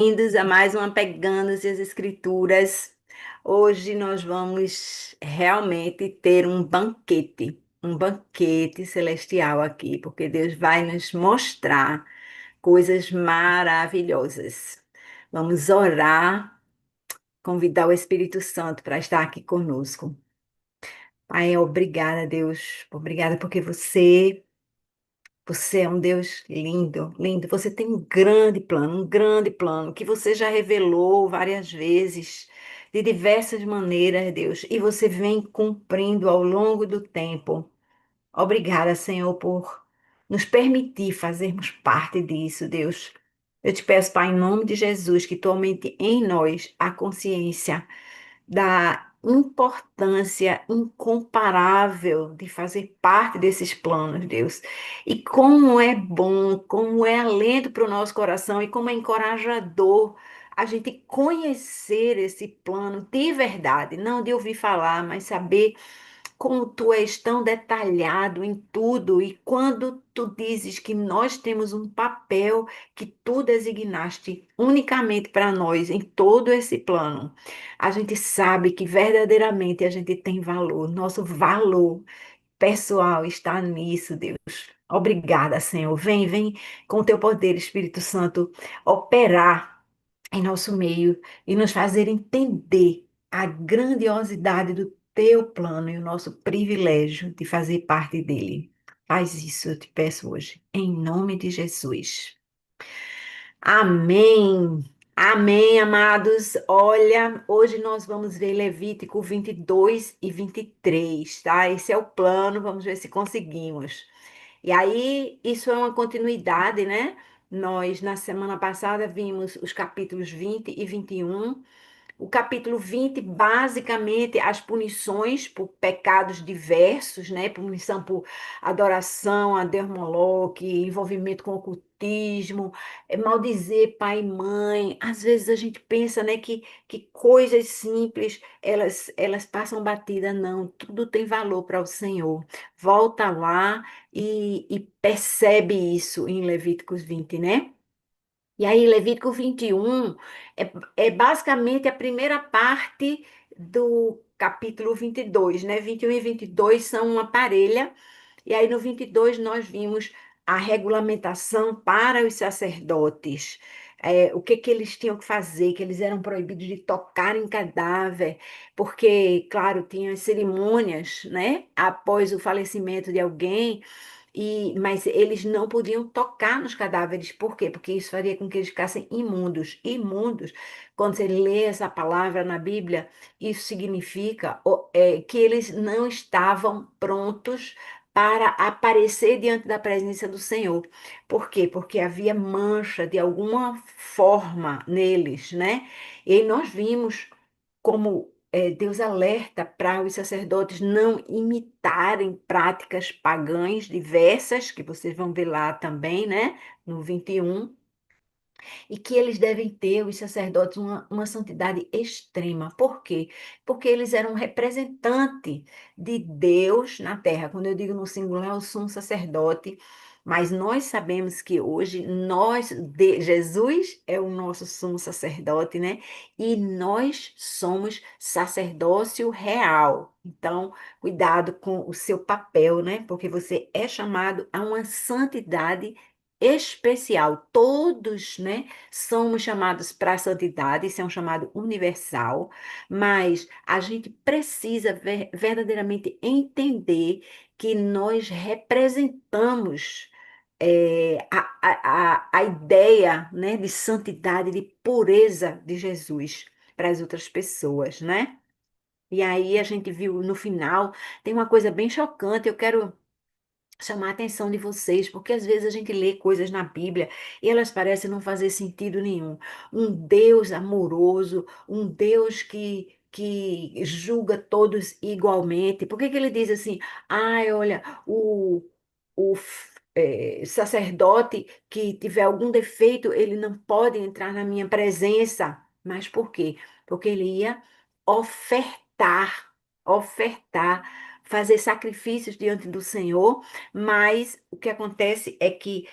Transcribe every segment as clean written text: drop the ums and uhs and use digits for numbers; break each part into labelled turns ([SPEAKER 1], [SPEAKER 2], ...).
[SPEAKER 1] Bem-vindos a mais uma Pegando-se as Escrituras. Hoje nós vamos realmente ter um banquete celestial aqui, porque Deus vai nos mostrar coisas maravilhosas. Vamos orar, convidar o Espírito Santo para estar aqui conosco. Pai, obrigada, Deus. Obrigada porque você é um Deus lindo, lindo. Você tem um grande plano que você já revelou várias vezes, de diversas maneiras, Deus, e você vem cumprindo ao longo do tempo. Obrigada, Senhor, por nos permitir fazermos parte disso, Deus. Eu te peço, Pai, em nome de Jesus, que tu aumente em nós a consciência da importância incomparável de fazer parte desses planos, Deus. E como é bom, como é alento para o nosso coração e como é encorajador a gente conhecer esse plano de verdade, não de ouvir falar, mas saber como tu és tão detalhado em tudo, e quando tu dizes que nós temos um papel que tu designaste unicamente para nós em todo esse plano, a gente sabe que verdadeiramente a gente tem valor, nosso valor pessoal está nisso, Deus. Obrigada, Senhor. Vem com o teu poder, Espírito Santo, operar em nosso meio e nos fazer entender a grandiosidade do teu plano e o nosso privilégio de fazer parte dele. Faz isso, eu te peço hoje, em nome de Jesus. Amém. Amém, amados. Olha, hoje nós vamos ver Levítico 22 e 23, tá? Esse é o plano, vamos ver se conseguimos. E aí, isso é uma continuidade, né? Nós, na semana passada, vimos os capítulos 20 e 21. O capítulo 20 basicamente, as punições por pecados diversos, né? Punição por adoração a Deus Moloque, envolvimento com ocultismo, maldizer pai e mãe. Às vezes a gente pensa, né, que coisas simples, elas passam batida. Não, tudo tem valor para o Senhor. Volta lá e percebe isso em Levíticos 20, né? E aí, Levítico 21 é basicamente a primeira parte do capítulo 22, né? 21 e 22 são uma parelha, e aí no 22 nós vimos a regulamentação para os sacerdotes, o que que eles tinham que fazer, que eles eram proibidos de tocar em cadáver, porque, claro, tinha as cerimônias, né? Após o falecimento de alguém, mas eles não podiam tocar nos cadáveres. Por quê? Porque isso faria com que eles ficassem imundos. Imundos, quando você lê essa palavra na Bíblia, isso significa que eles não estavam prontos para aparecer diante da presença do Senhor. Por quê? Porque havia mancha de alguma forma neles, né? E aí nós vimos como Deus alerta para os sacerdotes não imitarem práticas pagãs diversas, que vocês vão ver lá também, né, no 21, e que eles devem ter, os sacerdotes, uma santidade extrema. Por quê? Porque eles eram representante de Deus na terra. Quando eu digo no singular, eu sou um sacerdote, mas nós sabemos que hoje Jesus é o nosso sumo sacerdote, né? E nós somos sacerdócio real. Então, cuidado com o seu papel, né? Porque você é chamado a uma santidade especial. Todos, né, somos chamados para a santidade, isso é um chamado universal, mas a gente precisa verdadeiramente entender que nós representamos a ideia, né, de santidade, de pureza de Jesus para as outras pessoas, né? E aí a gente viu no final, tem uma coisa bem chocante, eu quero chamar a atenção de vocês, porque às vezes a gente lê coisas na Bíblia e elas parecem não fazer sentido nenhum. Um Deus amoroso, um Deus que julga todos igualmente. Por que que ele diz assim? Ai, olha, sacerdote que tiver algum defeito, ele não pode entrar na minha presença. Mas por quê? Porque ele ia ofertar, ofertar, fazer sacrifícios diante do Senhor, mas o que acontece é que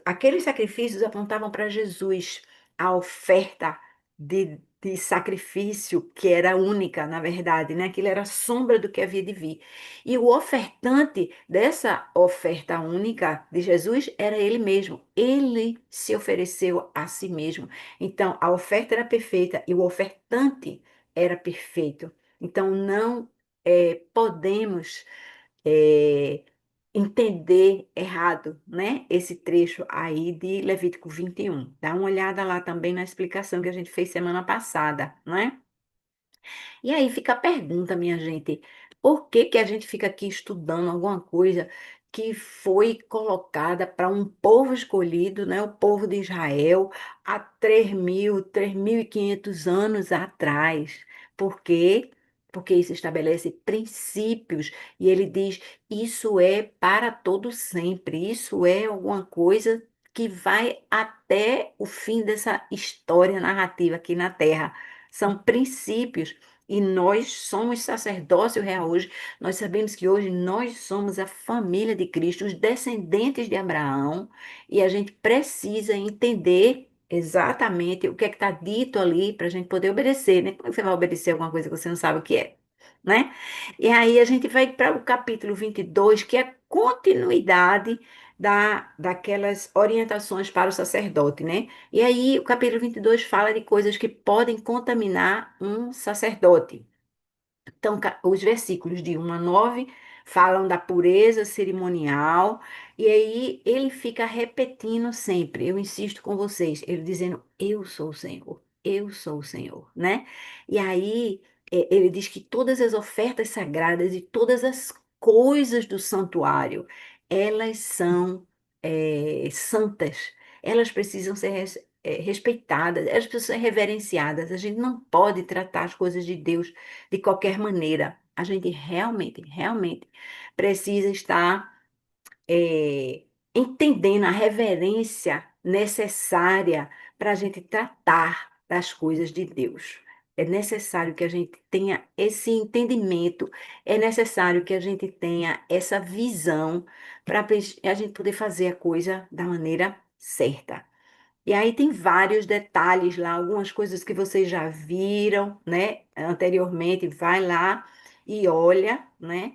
[SPEAKER 1] aqueles sacrifícios apontavam para Jesus. a oferta de sacrifício, que era única, na verdade, né? Aquilo era a sombra do que havia de vir. E o ofertante dessa oferta única de Jesus era ele mesmo. Ele se ofereceu a si mesmo. Então, a oferta era perfeita e o ofertante era perfeito. Então, não podemos é, entender errado, né? Esse trecho aí de Levítico 21. Dá uma olhada lá também na explicação que a gente fez semana passada, né? E aí fica a pergunta, minha gente, por que que a gente fica aqui estudando alguma coisa que foi colocada para um povo escolhido, né, o povo de Israel, há 3.000, 3.500 anos atrás? Por quê? Porque isso estabelece princípios e ele diz, isso é para todo sempre, isso é alguma coisa que vai até o fim dessa história narrativa aqui na Terra. São princípios. E nós somos sacerdócio real hoje. Nós sabemos que hoje nós somos a família de Cristo, os descendentes de Abraão, e a gente precisa entender exatamente o que é que está dito ali para a gente poder obedecer, né? Como é que você vai obedecer alguma coisa que você não sabe o que é, né? E aí a gente vai para o capítulo 22, que é a continuidade daquelas orientações para o sacerdote, né? E aí, o capítulo 22 fala de coisas que podem contaminar um sacerdote. Então, os versículos de 1 a 9 falam da pureza cerimonial, e aí ele fica repetindo sempre, eu insisto com vocês, ele dizendo, eu sou o Senhor, né? E aí ele diz que todas as ofertas sagradas e todas as coisas do santuário, elas são santas, elas precisam ser respeitadas, elas precisam ser reverenciadas, a gente não pode tratar as coisas de Deus de qualquer maneira. A gente realmente precisa estar entendendo a reverência necessária para a gente tratar das coisas de Deus. É necessário que a gente tenha esse entendimento, é necessário que a gente tenha essa visão para a gente poder fazer a coisa da maneira certa. E aí tem vários detalhes lá, algumas coisas que vocês já viram, né, anteriormente, vai lá e olha, né,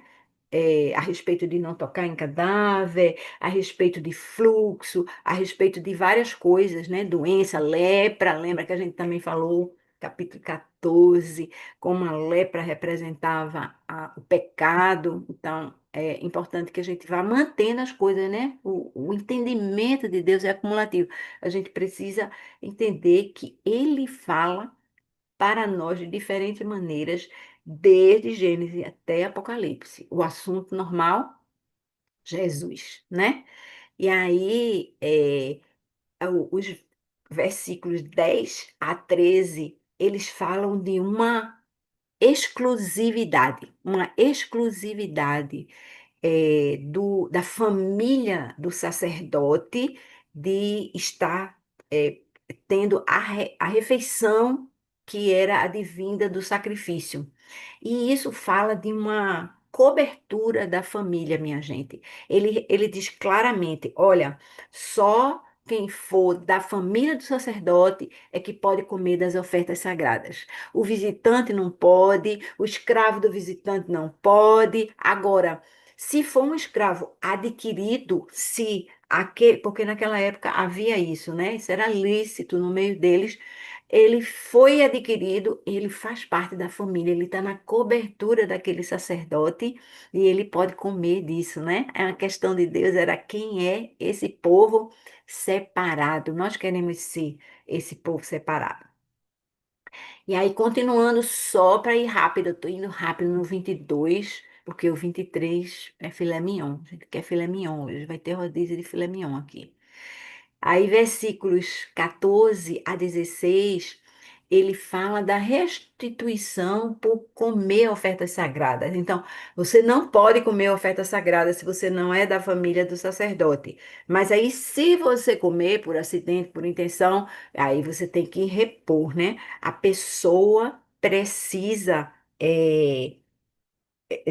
[SPEAKER 1] a respeito de não tocar em cadáver, a respeito de fluxo, a respeito de várias coisas, né, doença, lepra, lembra que a gente também falou, capítulo 14, como a lepra representava o pecado, então é importante que a gente vá mantendo as coisas, né? O entendimento de Deus é acumulativo. A gente precisa entender que Ele fala para nós de diferentes maneiras, desde Gênesis até Apocalipse. O assunto normal, Jesus, né? E aí, os versículos 10 a 13, eles falam de uma exclusividade da família do sacerdote de estar tendo a refeição que era advinda do sacrifício. E isso fala de uma cobertura da família, minha gente. Ele diz claramente: olha, só quem for da família do sacerdote é que pode comer das ofertas sagradas. O visitante não pode, o escravo do visitante não pode. Agora, se for um escravo adquirido, se aquele, porque naquela época havia isso, né? Isso era lícito no meio deles. Ele foi adquirido, ele faz parte da família, ele está na cobertura daquele sacerdote e ele pode comer disso, né? É uma questão de Deus, era quem é esse povo separado. Nós queremos ser esse povo separado. E aí, continuando só para ir rápido, eu tô indo rápido no 22 porque o 23 é filé mignon. A gente quer filé mignon hoje, vai ter rodízio de filé mignon aqui. Aí, versículos 14 a 16, ele fala da restituição por comer ofertas sagradas. Então, você não pode comer oferta sagrada se você não é da família do sacerdote. Mas aí, se você comer por acidente, por intenção, aí você tem que repor, né? A pessoa precisa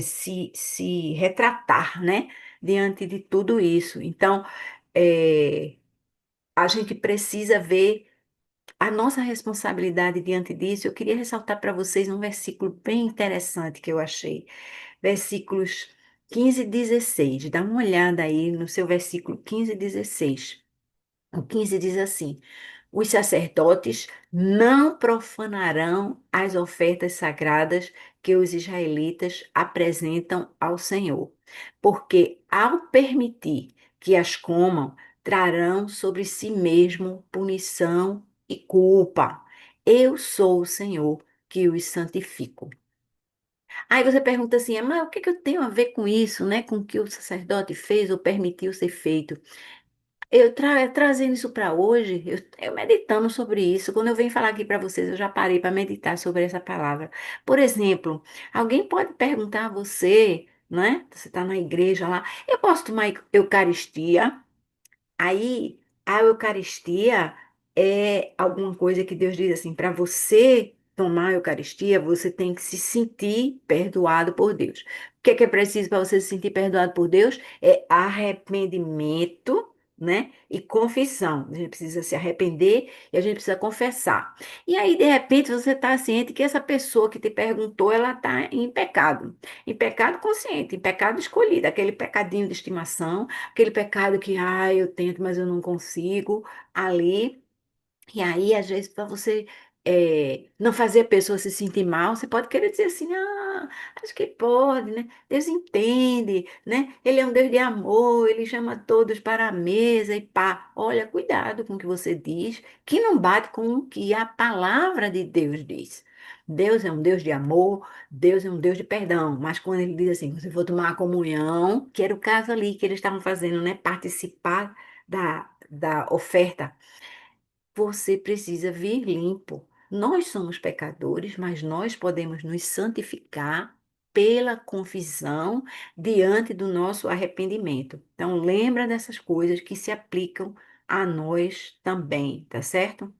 [SPEAKER 1] se retratar, né? Diante de tudo isso. Então, é, a gente precisa ver a nossa responsabilidade diante disso, eu queria ressaltar para vocês um versículo bem interessante que eu achei. Versículos 15 e 16. Dá uma olhada aí no seu versículo 15 e 16. O 15 diz assim: os sacerdotes não profanarão as ofertas sagradas que os israelitas apresentam ao Senhor, porque ao permitir que as comam, trarão sobre si mesmo punição e culpa. Eu sou o Senhor que os santifico. Aí você pergunta assim, mas o que que eu tenho a ver com isso, né? Com o que o sacerdote fez ou permitiu ser feito? Trazendo isso para hoje, eu meditando sobre isso, quando eu venho falar aqui para vocês, eu já parei para meditar sobre essa palavra. Por exemplo, alguém pode perguntar a você, né? Você está na igreja lá, eu posso tomar Eucaristia? Aí, a Eucaristia é alguma coisa que Deus diz assim, para você tomar a Eucaristia, você tem que se sentir perdoado por Deus. O que é preciso para você se sentir perdoado por Deus? É arrependimento, né? E confissão. A gente precisa se arrepender e a gente precisa confessar. E aí, de repente, você está ciente que essa pessoa que te perguntou, ela está em pecado consciente, em pecado escolhido, aquele pecadinho de estimação, aquele pecado que, eu tento, mas eu não consigo, ali. E aí, às vezes, para você não fazer a pessoa se sentir mal, você pode querer dizer assim, acho que pode, né? Deus entende, né? Ele é um Deus de amor, ele chama todos para a mesa e pá. Olha, cuidado com o que você diz, que não bate com o que a palavra de Deus diz. Deus é um Deus de amor, Deus é um Deus de perdão, mas quando ele diz assim, você for tomar a comunhão, que era o caso ali que eles estavam fazendo, né? Participar da oferta, você precisa vir limpo. Nós somos pecadores, mas nós podemos nos santificar pela confissão diante do nosso arrependimento. Então, lembra dessas coisas que se aplicam a nós também, tá certo?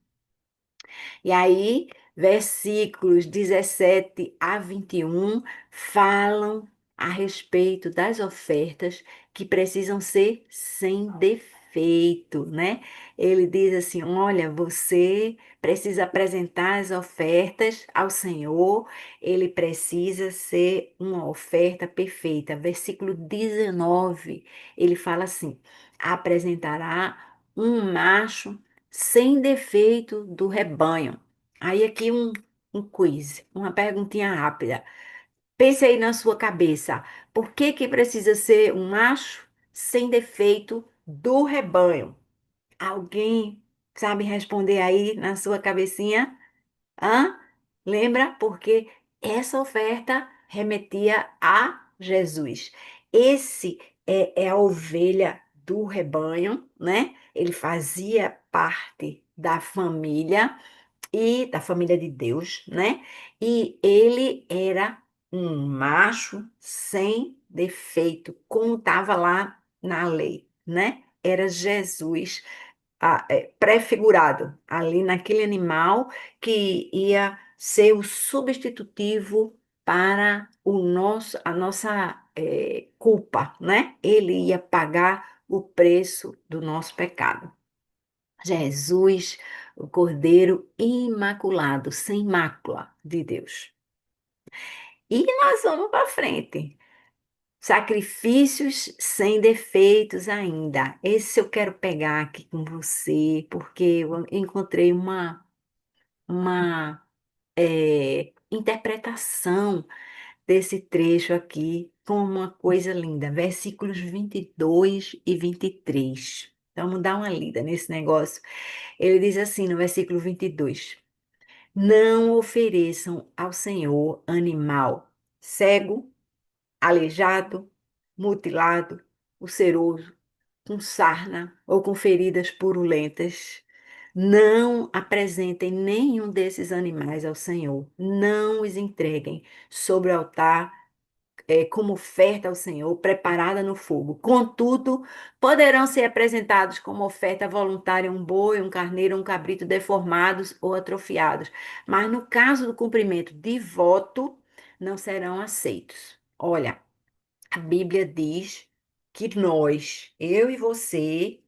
[SPEAKER 1] E aí, versículos 17 a 21 falam a respeito das ofertas que precisam ser sem defeito, né? Ele diz assim: olha, você precisa apresentar as ofertas ao Senhor, ele precisa ser uma oferta perfeita. Versículo 19, ele fala assim: apresentará um macho sem defeito do rebanho. Aí aqui um quiz, uma perguntinha rápida. Pense aí na sua cabeça, por que que precisa ser um macho sem defeito do rebanho? Alguém sabe responder aí na sua cabecinha? Hã? Lembra? Porque essa oferta remetia a Jesus. Esse é a ovelha do rebanho, né? Ele fazia parte da família e da família de Deus, né? E ele era um macho sem defeito, como estava lá na lei, né? Era Jesus pré-figurado ali naquele animal que ia ser o substitutivo para a nossa culpa, né? Ele ia pagar o preço do nosso pecado. Jesus, o Cordeiro imaculado, sem mácula de Deus. E nós vamos para frente. Sacrifícios sem defeitos ainda. Esse eu quero pegar aqui com você, porque eu encontrei uma interpretação desse trecho aqui com uma coisa linda. Versículos 22 e 23. Então, vamos dar uma lida nesse negócio. Ele diz assim no versículo 22: não ofereçam ao Senhor animal cego, aleijado, mutilado, ulceroso, com sarna ou com feridas purulentas. Não apresentem nenhum desses animais ao Senhor. Não os entreguem sobre o altar como oferta ao Senhor, preparada no fogo. Contudo, poderão ser apresentados como oferta voluntária um boi, um carneiro, um cabrito deformados ou atrofiados. Mas no caso do cumprimento de voto, não serão aceitos. Olha, a Bíblia diz que nós, eu e você,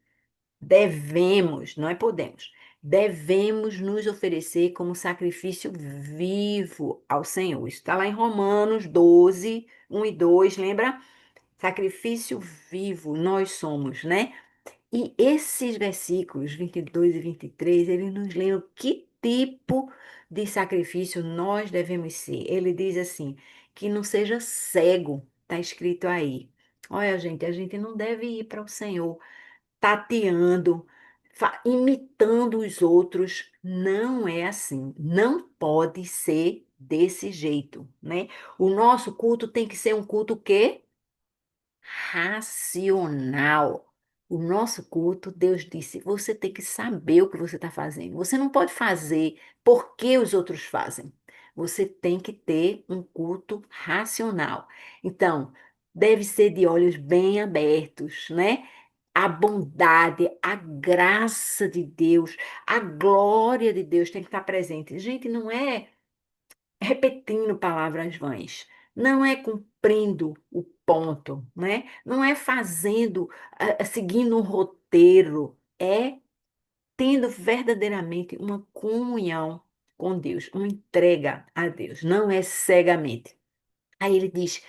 [SPEAKER 1] devemos, não é podemos, devemos nos oferecer como sacrifício vivo ao Senhor. Isso está lá em Romanos 12, 1 e 2, lembra? Sacrifício vivo nós somos, né? E esses versículos 22 e 23, eles nos lembram que tipo de sacrifício nós devemos ser. Ele diz assim, que não seja cego, está escrito aí. Olha, gente, a gente não deve ir para o Senhor tateando, imitando os outros. Não é assim. Não pode ser desse jeito, né? O nosso culto tem que ser um culto o quê? Racional. O nosso culto, Deus disse, você tem que saber o que você está fazendo. Você não pode fazer porque os outros fazem. Você tem que ter um culto racional. Então, deve ser de olhos bem abertos, né? A bondade, a graça de Deus, a glória de Deus tem que estar presente. Gente, não é repetindo palavras vãs, não é cumprindo o ponto, né? Não é fazendo, seguindo um roteiro, é tendo verdadeiramente uma comunhão com Deus, uma entrega a Deus, não é cegamente. Aí ele diz: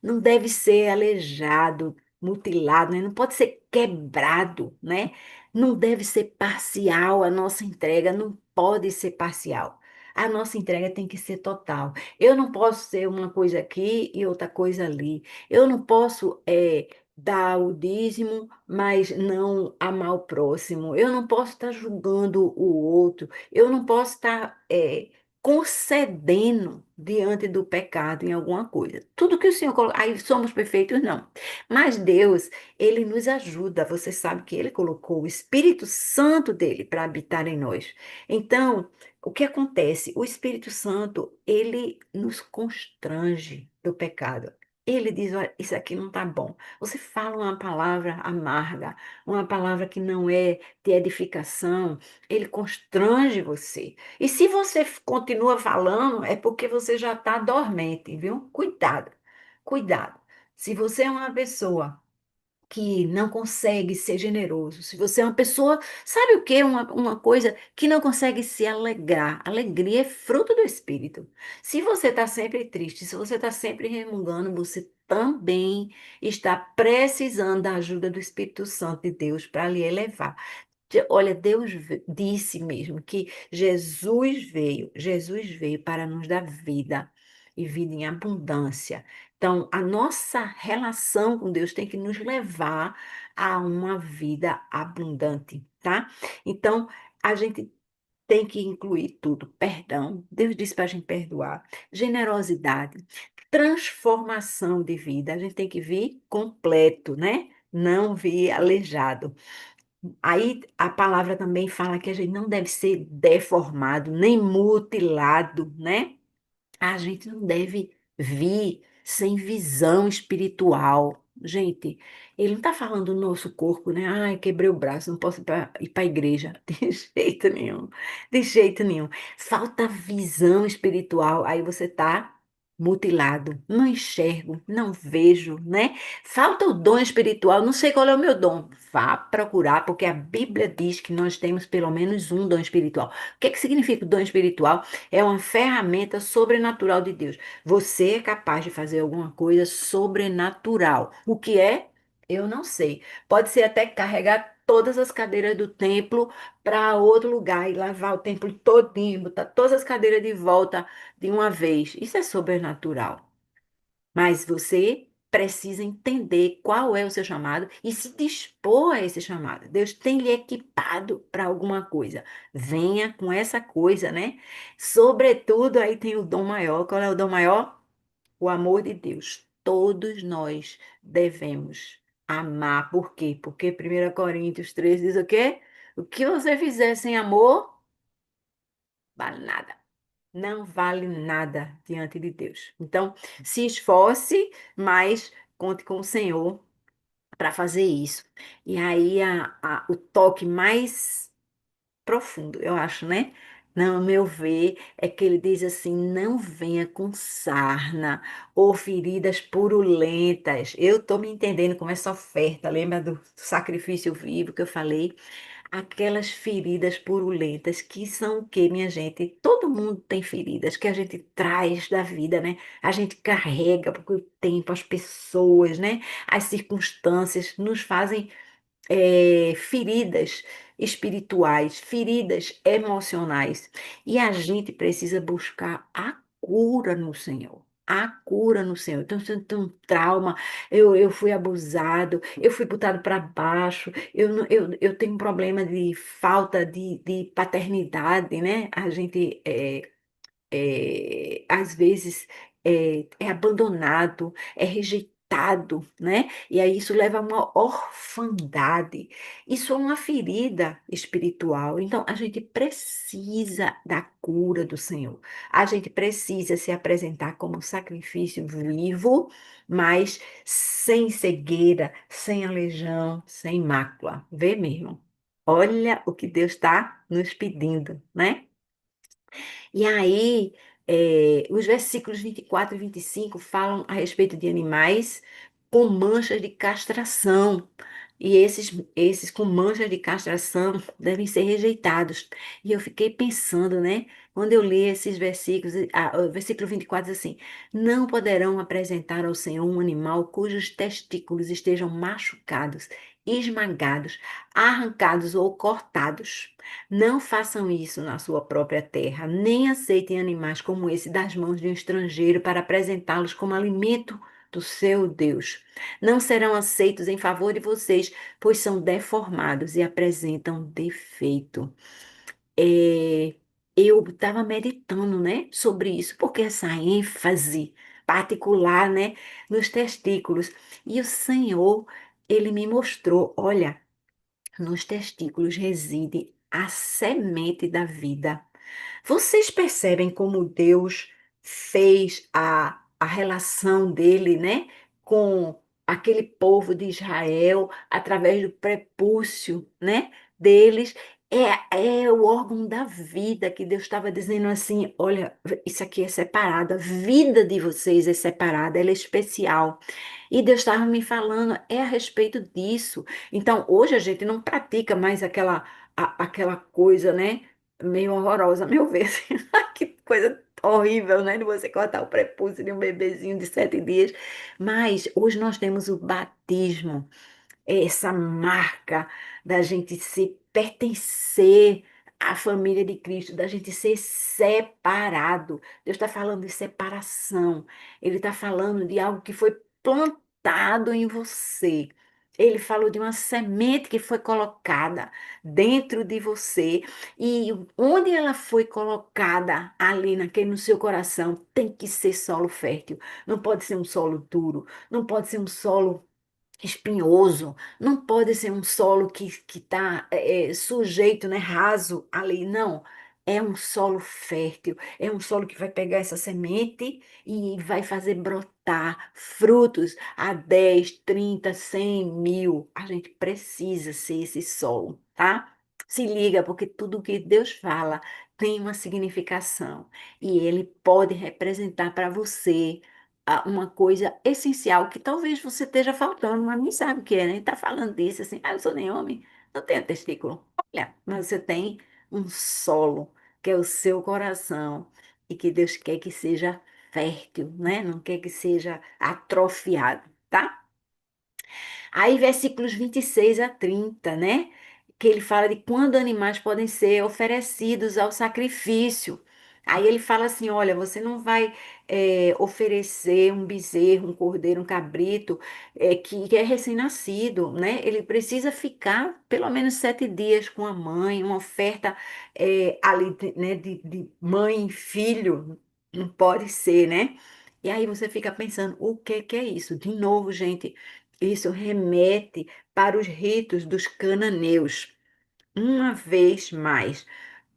[SPEAKER 1] não deve ser aleijado, mutilado, né? Não pode ser quebrado, né? Não deve ser parcial, a nossa entrega não pode ser parcial. A nossa entrega tem que ser total. Eu não posso ser uma coisa aqui e outra coisa ali. Eu não posso dar o dízimo, mas não amar o próximo. Eu não posso estar julgando o outro. Eu não posso estar concedendo diante do pecado em alguma coisa. Tudo que o Senhor colocou, aí somos perfeitos, não. Mas Deus, Ele nos ajuda. Você sabe que Ele colocou o Espírito Santo dele para habitar em nós. Então, o que acontece? O Espírito Santo, ele nos constrange do pecado. Ele diz: olha, isso aqui não está bom. Você fala uma palavra amarga, uma palavra que não é de edificação, ele constrange você. E se você continua falando, é porque você já está dormente, viu? Cuidado, cuidado. Se você é uma pessoa que não consegue ser generoso, se você é uma pessoa, sabe o que? Uma coisa que não consegue se alegrar. Alegria é fruto do Espírito. Se você está sempre triste, se você está sempre remungando, você também está precisando da ajuda do Espírito Santo de Deus para lhe elevar. Olha, Deus disse mesmo que Jesus veio para nos dar vida e vida em abundância. Então, a nossa relação com Deus tem que nos levar a uma vida abundante, tá? Então, a gente tem que incluir tudo: perdão, Deus disse para a gente perdoar, generosidade, transformação de vida. A gente tem que vir completo, né? Não vir aleijado. Aí a palavra também fala que a gente não deve ser deformado, nem mutilado, né? A gente não deve vir sem visão espiritual. Gente, ele não está falando do nosso corpo, né? Ai, quebrei o braço, não posso ir para a igreja. De jeito nenhum, de jeito nenhum. Falta visão espiritual, aí você está mutilado. Não enxergo, não vejo, né? Falta o dom espiritual, não sei qual é o meu dom. Vá procurar, porque a Bíblia diz que nós temos pelo menos um dom espiritual. O que que significa o dom espiritual? É uma ferramenta sobrenatural de Deus. Você é capaz de fazer alguma coisa sobrenatural. O que é? Eu não sei. Pode ser até carregar todas as cadeiras do templo para outro lugar e lavar o templo todinho, botar todas as cadeiras de volta de uma vez. Isso é sobrenatural. Mas você precisa entender qual é o seu chamado e se dispor a esse chamado. Deus tem lhe equipado para alguma coisa. Venha com essa coisa, né? Sobretudo, aí tem o dom maior. Qual é o dom maior? O amor de Deus. Todos nós devemos amar. Por quê? Porque 1 Coríntios 13 diz o quê? O que você fizer sem amor, vale nada. Não vale nada diante de Deus. Então, se esforce, mas conte com o Senhor para fazer isso. E aí, o toque mais profundo, eu acho, né? No meu ver, é que ele diz assim: não venha com sarna ou feridas purulentas. Eu estou me entendendo com essa oferta, lembra do sacrifício vivo que eu falei? aquelas feridas purulentas que são o quê, minha gente? Todo mundo tem feridas que a gente traz da vida, né? A gente carrega porque o tempo, as pessoas, né? As circunstâncias nos fazem feridas espirituais, feridas emocionais. E a gente precisa buscar a cura no Senhor. A cura no Senhor. Então, se eu tenho um trauma, eu fui abusado, eu fui botado para baixo, eu tenho um problema de falta de paternidade, né? A gente às vezes é abandonado, é rejeitado, né? E aí isso leva a uma orfandade. Isso é uma ferida espiritual. Então, a gente precisa da cura do Senhor. A gente precisa se apresentar como um sacrifício vivo, mas sem cegueira, sem aleijão, sem mácula. Vê mesmo. Olha o que Deus está nos pedindo, né? E aí, os versículos 24 e 25 falam a respeito de animais com manchas de castração. E esses com manchas de castração devem ser rejeitados. E eu fiquei pensando, né? Quando eu li esses versículos, o versículo 24 diz assim: Não poderão apresentar ao Senhor um animal cujos testículos estejam machucados, esmagados, arrancados ou cortados. Não façam isso na sua própria terra, nem aceitem animais como esse das mãos de um estrangeiro para apresentá-los como alimento do seu Deus. Não serão aceitos em favor de vocês, pois são deformados e apresentam defeito. É, eu estava meditando, né, sobre isso, porque essa ênfase particular, né, nos testículos. E o Senhor, ele me mostrou, olha, nos testículos reside a semente da vida. Vocês percebem como Deus fez a relação dele, né, com aquele povo de Israel através do prepúcio, né, deles? É o órgão da vida que Deus estava dizendo assim: olha, isso aqui é separado, a vida de vocês é separada, ela é especial. E Deus estava me falando é a respeito disso. Então, hoje a gente não pratica mais aquela coisa, né? Meio horrorosa, a meu ver. Assim. Que coisa horrível, né? De você cortar o prepúcio de um bebezinho de 7 dias. Mas hoje nós temos o batismo, essa marca da gente se pertencer à família de Cristo, da gente ser separado. Deus está falando de separação. Ele está falando de algo que foi plantado em você. Ele falou de uma semente que foi colocada dentro de você e onde ela foi colocada ali naquele no seu coração tem que ser solo fértil. Não pode ser um solo duro, não pode ser um solo espinhoso, não pode ser um solo que está sujeito, né, raso ali, não. É um solo fértil, é um solo que vai pegar essa semente e vai fazer brotar frutos a 10, 30, 100, 1000. A gente precisa ser esse solo, tá? Se liga, porque tudo que Deus fala tem uma significação e ele pode representar para você uma coisa essencial que talvez você esteja faltando, mas nem sabe o que é, né? Está falando disso assim, eu sou nem homem, não tenho testículo. Olha, mas você tem um solo, que é o seu coração, e que Deus quer que seja fértil, né? Não quer que seja atrofiado, tá? Aí, versículos 26 a 30, né? Que ele fala de quando animais podem ser oferecidos ao sacrifício. Aí ele fala assim: olha, você não vai oferecer um bezerro, um cordeiro, um cabrito que é recém-nascido, né? Ele precisa ficar pelo menos 7 dias com a mãe, uma oferta ali, né, de mãe e filho, não pode ser, né? E aí você fica pensando: o que é isso? De novo, gente. Isso remete para os ritos dos cananeus. Uma vez mais,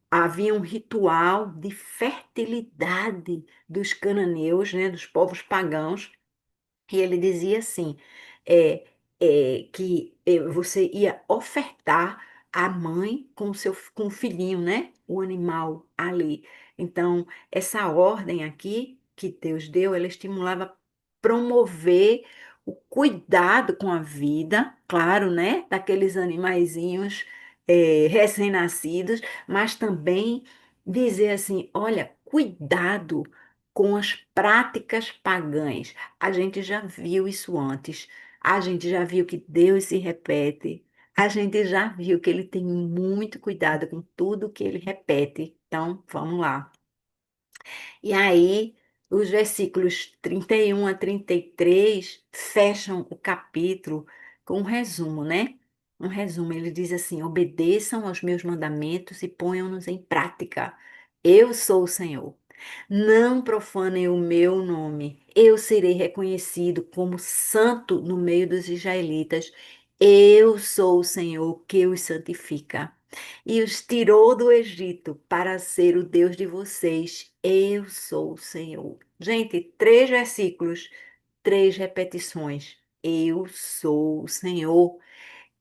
[SPEAKER 1] havia um ritual de fertilidade dos cananeus, né, dos povos pagãos, e ele dizia assim, é, que você ia ofertar a mãe com o filhinho, né? O animal ali. Então, essa ordem aqui que Deus deu, ela estimulava promover o cuidado com a vida, claro, né? Daqueles animaizinhos recém-nascidos, mas também dizer assim: olha, cuidado com as práticas pagãs. A gente já viu isso antes, a gente já viu que Deus se repete, a gente já viu que ele tem muito cuidado com tudo que ele repete. Então, vamos lá. E aí, os versículos 31 a 33 fecham o capítulo com um resumo, né? Um resumo. Ele diz assim: obedeçam aos meus mandamentos e ponham-nos em prática. Eu sou o Senhor. Não profanem o meu nome. Eu serei reconhecido como santo no meio dos israelitas. Eu sou o Senhor que os santifica e os tirou do Egito para ser o Deus de vocês. Eu sou o Senhor. Gente, três versículos, três repetições. Eu sou o Senhor.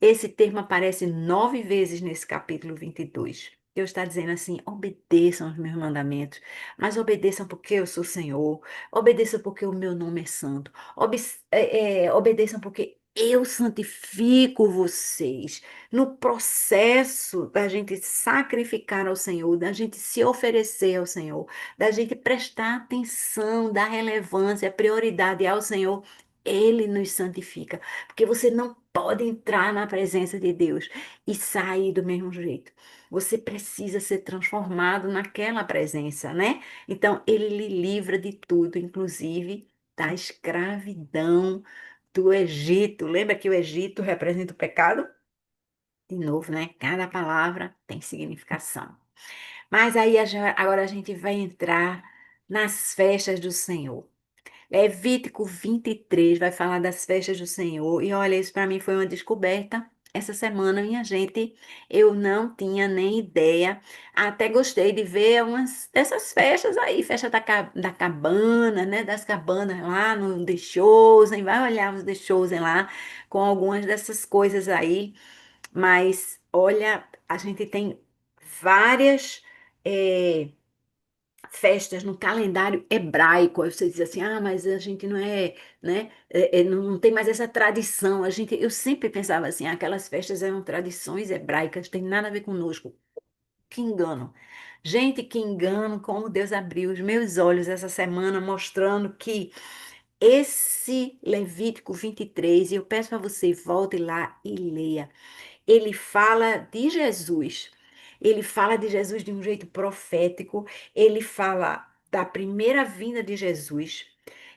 [SPEAKER 1] Esse termo aparece 9 vezes nesse capítulo 22. Deus está dizendo assim: obedeçam os meus mandamentos, mas obedeçam porque eu sou Senhor, obedeçam porque o meu nome é santo, obedeçam porque eu santifico vocês. No processo da gente sacrificar ao Senhor, da gente se oferecer ao Senhor, da gente prestar atenção, dar relevância, prioridade ao Senhor, Ele nos santifica. Porque você não pode entrar na presença de Deus e sair do mesmo jeito. Você precisa ser transformado naquela presença, né? Então, ele lhe livra de tudo, inclusive da escravidão do Egito. Lembra que o Egito representa o pecado? De novo, né? Cada palavra tem significação. Mas aí agora a gente vai entrar nas festas do Senhor. Levítico 23 vai falar das festas do Senhor. E olha, isso para mim foi uma descoberta. Essa semana, minha gente, eu não tinha nem ideia. Até gostei de ver umas dessas festas aí, festa da cabana, né? Das cabanas lá no The Chosen. Vai olhar os The Chosen lá com algumas dessas coisas aí. Mas olha, a gente tem várias. eh, festas no calendário hebraico. Aí você diz assim, ah, mas a gente não é, né? Não tem mais essa tradição. Eu sempre pensava assim, ah, aquelas festas eram tradições hebraicas, tem nada a ver conosco. Que engano. Gente, que engano, como Deus abriu os meus olhos essa semana, mostrando que esse Levítico 23, e eu peço para você, volte lá e leia. Ele fala de Jesus. Ele fala de Jesus de um jeito profético. Ele fala da primeira vinda de Jesus.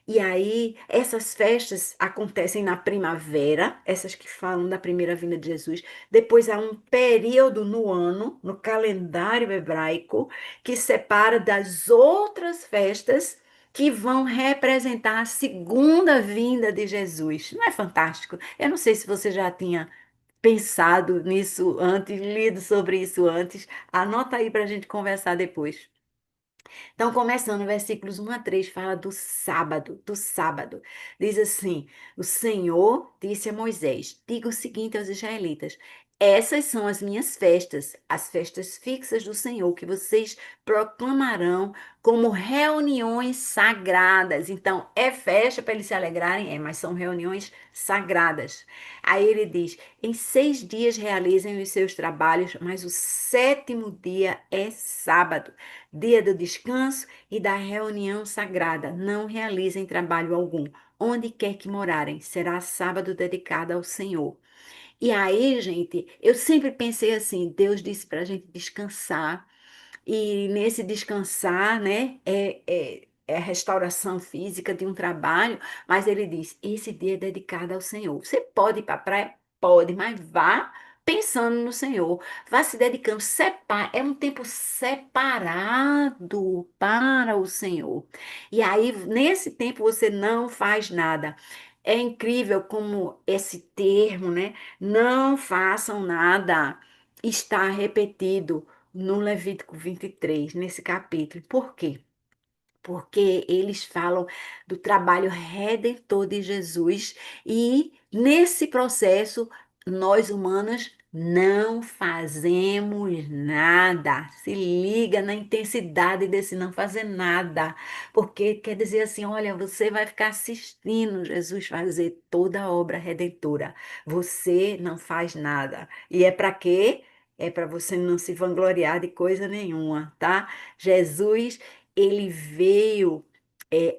[SPEAKER 1] E aí, essas festas acontecem na primavera, essas que falam da primeira vinda de Jesus. Depois há um período no ano, no calendário hebraico, que separa das outras festas que vão representar a segunda vinda de Jesus. Não é fantástico? Eu não sei se você já tinha pensado nisso antes, lido sobre isso antes. Anota aí para a gente conversar depois. Então, começando, versículos 1 a 3 fala do sábado, do sábado. Diz assim: o Senhor disse a Moisés: diga o seguinte aos israelitas: essas são as minhas festas, as festas fixas do Senhor, que vocês proclamarão como reuniões sagradas. Então, é festa para eles se alegrarem, mas são reuniões sagradas. Aí ele diz: em 6 dias realizem os seus trabalhos, mas o sétimo dia é sábado, dia do descanso e da reunião sagrada. Não realizem trabalho algum. Onde quer que morarem, será sábado dedicado ao Senhor. E aí, gente, eu sempre pensei assim: Deus disse para a gente descansar. E nesse descansar, né, é a restauração física de um trabalho, mas ele diz: esse dia é dedicado ao Senhor. Você pode ir para a praia? Pode, mas vá pensando no Senhor, vá se dedicando, é um tempo separado para o Senhor. E aí, nesse tempo, você não faz nada. É incrível como esse termo, né? Não façam nada, está repetido no Levítico 23, nesse capítulo. Por quê? Porque eles falam do trabalho redentor de Jesus e nesse processo nós humanos não fazemos nada. Se liga na intensidade desse não fazer nada, porque quer dizer assim, olha, você vai ficar assistindo Jesus fazer toda a obra redentora. Você não faz nada. E é para quê? é para você não se vangloriar de coisa nenhuma, tá? Jesus, ele veio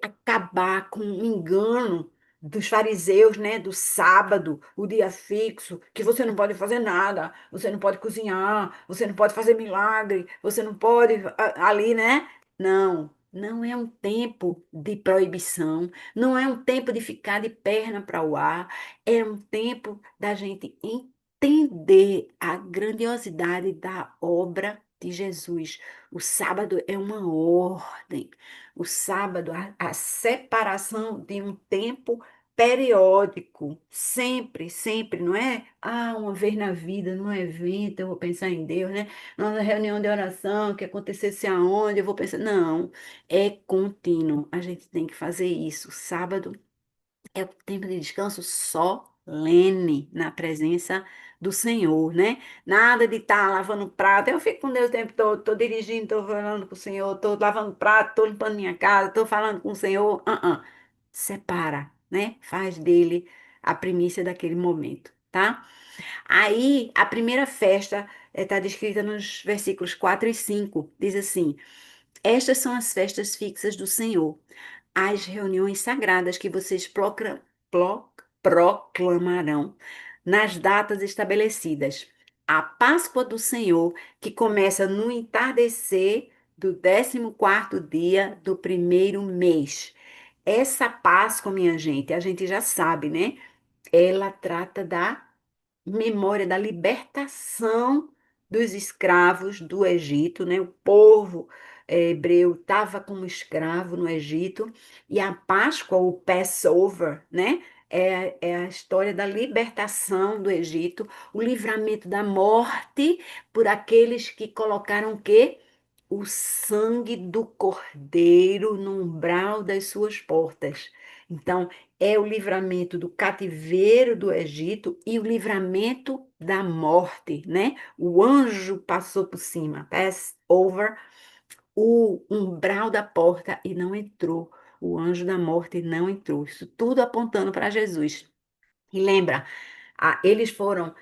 [SPEAKER 1] acabar com o engano dos fariseus, né? Do sábado, o dia fixo, que você não pode fazer nada, você não pode cozinhar, você não pode fazer milagre, você não pode ali, né? Não, não é um tempo de proibição, não é um tempo de ficar de perna para o ar, é um tempo da gente entender a grandiosidade da obra de Jesus. O sábado é uma ordem. O sábado, a separação de um tempo periódico, sempre, sempre, não é? Ah, uma vez na vida, num evento, eu vou pensar em Deus, né? Numa reunião de oração que acontecesse aonde, eu vou pensar. Não, é contínuo. A gente tem que fazer isso. Sábado é o tempo de descanso solene na presença do Senhor, né? Nada de estar lavando prato. Eu fico com Deus o tempo todo, estou dirigindo, estou falando com o Senhor, estou lavando prato, estou limpando minha casa, estou falando com o Senhor. Separa, né? Faz dele a primícia daquele momento, tá? Aí, a primeira festa está descrita nos versículos 4 e 5. Diz assim: Estas são as festas fixas do Senhor, as reuniões sagradas que vocês proclamarão nas datas estabelecidas. A Páscoa do Senhor, que começa no entardecer do 14º dia do primeiro mês. Essa Páscoa, minha gente, a gente já sabe, né? Ela trata da memória da libertação dos escravos do Egito, né? O povo hebreu estava como escravo no Egito, e a Páscoa, o Passover, né? É a história da libertação do Egito, o livramento da morte por aqueles que colocaram o quê? O sangue do cordeiro no umbral das suas portas. Então, é o livramento do cativeiro do Egito e o livramento da morte, né? O anjo passou por cima, pass over o umbral da porta e não entrou. O anjo da morte não entrou. Isso tudo apontando para Jesus. E lembra, eles foram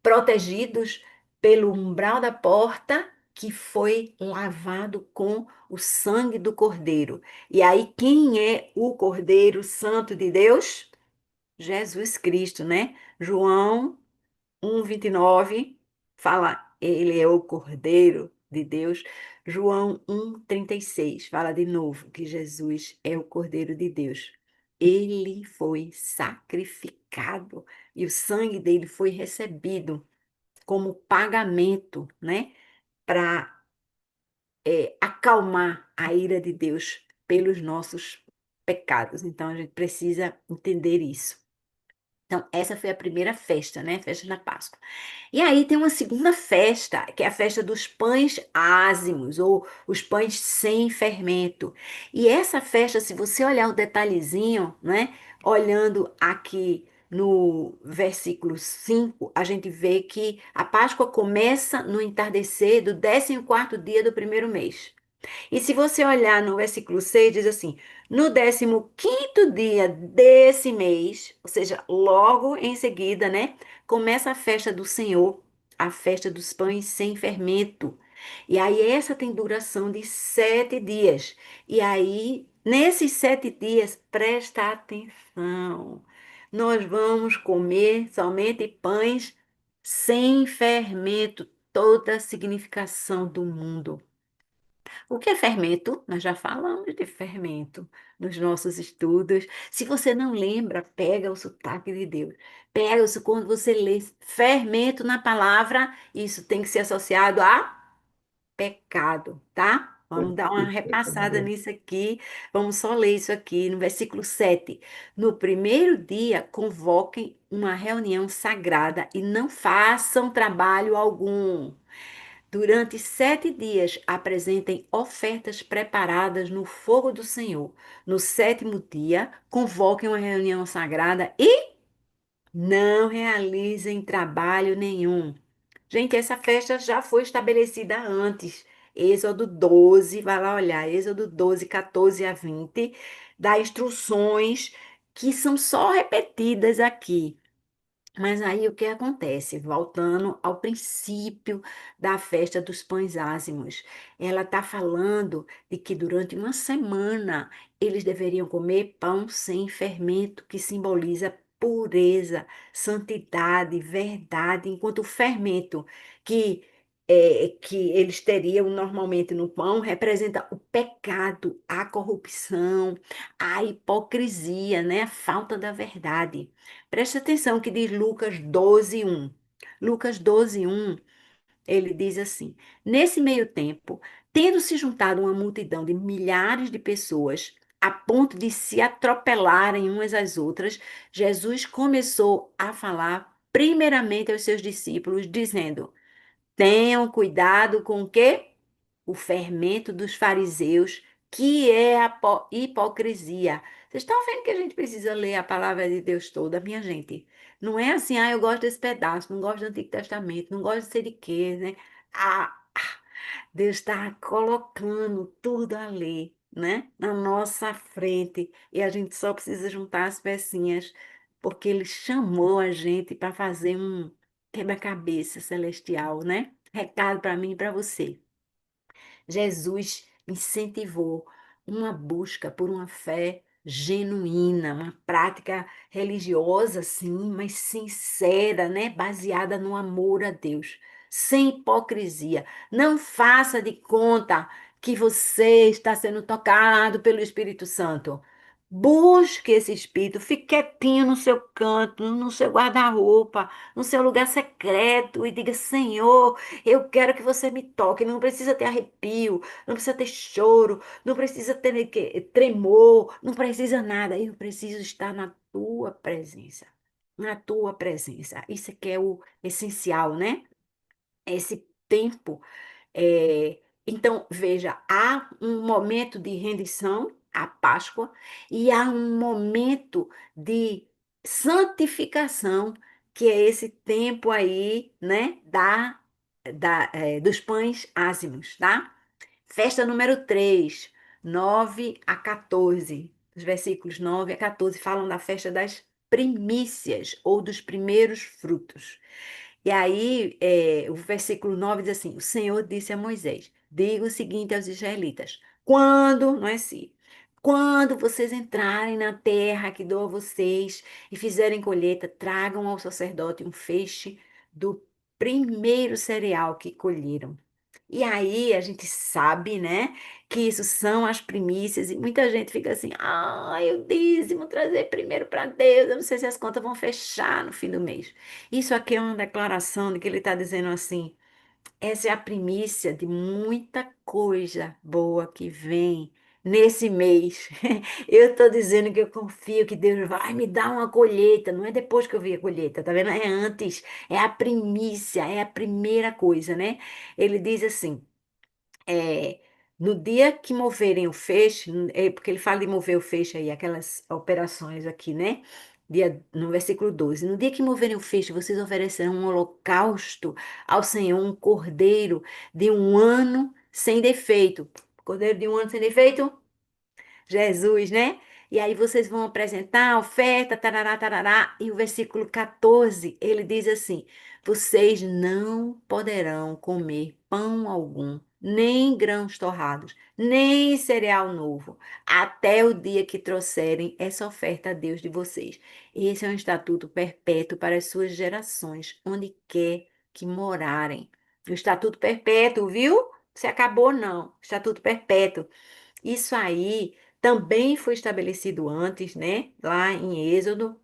[SPEAKER 1] protegidos pelo umbral da porta que foi lavado com o sangue do Cordeiro. E aí, quem é o Cordeiro Santo de Deus? Jesus Cristo, né? João 1:29 fala, ele é o Cordeiro de Deus. João 1:36 fala de novo que Jesus é o Cordeiro de Deus. Ele foi sacrificado e o sangue dele foi recebido como pagamento, né, para acalmar a ira de Deus pelos nossos pecados. Então a gente precisa entender isso. Então, essa foi a primeira festa, né? Festa da Páscoa. E aí tem uma segunda festa, que é a festa dos pães ázimos, ou os pães sem fermento. E essa festa, se você olhar o detalhezinho, né? Olhando aqui no versículo 5, a gente vê que a Páscoa começa no entardecer do 14º dia do primeiro mês. E se você olhar no versículo 6 diz assim: no 15º dia desse mês, ou seja, logo em seguida, né, começa a festa do Senhor, a festa dos pães sem fermento. E aí, essa tem duração de 7 dias. E aí, nesses 7 dias, presta atenção, nós vamos comer somente pães sem fermento, toda a significação do mundo. O que é fermento? Nós já falamos de fermento nos nossos estudos. Se você não lembra, pega o sotaque de Deus. Pega isso quando você lê fermento na palavra, isso tem que ser associado a pecado, tá? Vamos dar uma repassada nisso aqui. Vamos só ler isso aqui no versículo 7. No primeiro dia, convoquem uma reunião sagrada e não façam trabalho algum. Durante 7 dias, apresentem ofertas preparadas no fogo do Senhor. No sétimo dia, convoquem uma reunião sagrada e não realizem trabalho nenhum. Gente, essa festa já foi estabelecida antes. Êxodo 12, vai lá olhar, Êxodo 12, 14 a 20, dá instruções que são só repetidas aqui. Mas aí o que acontece? Voltando ao princípio da festa dos pães ázimos, ela está falando de que durante uma semana eles deveriam comer pão sem fermento, que simboliza pureza, santidade, verdade, enquanto o fermento que que eles teriam normalmente no pão representa o pecado, a corrupção, a hipocrisia, né? A falta da verdade. Preste atenção que diz Lucas 12:1. Lucas 12:1, ele diz assim: Nesse meio tempo, tendo se juntado uma multidão de milhares de pessoas, a ponto de se atropelarem umas às outras, Jesus começou a falar primeiramente aos seus discípulos, dizendo: Tenham cuidado com o quê? O fermento dos fariseus, que é a hipocrisia. Vocês estão vendo que a gente precisa ler a palavra de Deus toda, minha gente? Não é assim, eu gosto desse pedaço, não gosto do Antigo Testamento, não gosto de sei de quê, né? Ah, Deus está colocando tudo ali, né? Na nossa frente. E a gente só precisa juntar as pecinhas, porque Ele chamou a gente para fazer um quebra-cabeça celestial, né? Recado para mim e para você. Jesus incentivou uma busca por uma fé genuína, uma prática religiosa, sim, mas sincera, né? Baseada no amor a Deus, sem hipocrisia. Não faça de conta que você está sendo tocado pelo Espírito Santo. Busque esse Espírito, fique quietinho no seu canto, no seu guarda-roupa, no seu lugar secreto e diga: Senhor, eu quero que você me toque. Não precisa ter arrepio, não precisa ter choro, não precisa ter tremor, não precisa nada. Eu preciso estar na tua presença. Na tua presença. Isso aqui é o essencial, né? Esse tempo então, veja, há um momento de rendição, a Páscoa, e há um momento de santificação, que é esse tempo aí, né, dos pães ázimos, tá? Festa número 3, 9 a 14. Os versículos 9 a 14 falam da festa das primícias ou dos primeiros frutos. E aí, o versículo 9 diz assim: O Senhor disse a Moisés: Diga o seguinte aos israelitas: quando, não é se, quando vocês entrarem na terra que dou a vocês e fizerem colheita, tragam ao sacerdote um feixe do primeiro cereal que colheram. E aí a gente sabe, né, que isso são as primícias, e muita gente fica assim: o dízimo trazer primeiro para Deus, eu não sei se as contas vão fechar no fim do mês. Isso aqui é uma declaração de que ele está dizendo assim: essa é a primícia de muita coisa boa que vem nesse mês. Eu estou dizendo que eu confio que Deus vai me dar uma colheita, não é depois que eu vi a colheita, tá vendo? É antes, é a primícia, é a primeira coisa, né? Ele diz assim é, no dia que moverem o feixe, porque ele fala de mover o feixe aí, aquelas operações aqui, né? No versículo 12: No dia que moverem o feixe, vocês oferecerão um holocausto ao Senhor, um cordeiro de um ano sem defeito. Cordeiro de um ano sem defeito? Jesus, né? E aí vocês vão apresentar a oferta, tarará, tarará, e o versículo 14, ele diz assim: Vocês não poderão comer pão algum, nem grãos torrados, nem cereal novo, até o dia que trouxerem essa oferta a Deus de vocês. Esse é um estatuto perpétuo para as suas gerações, onde quer que morarem. O estatuto perpétuo, viu? Se acabou, não. Estatuto perpétuo. Isso aí também foi estabelecido antes, né? Lá em Êxodo,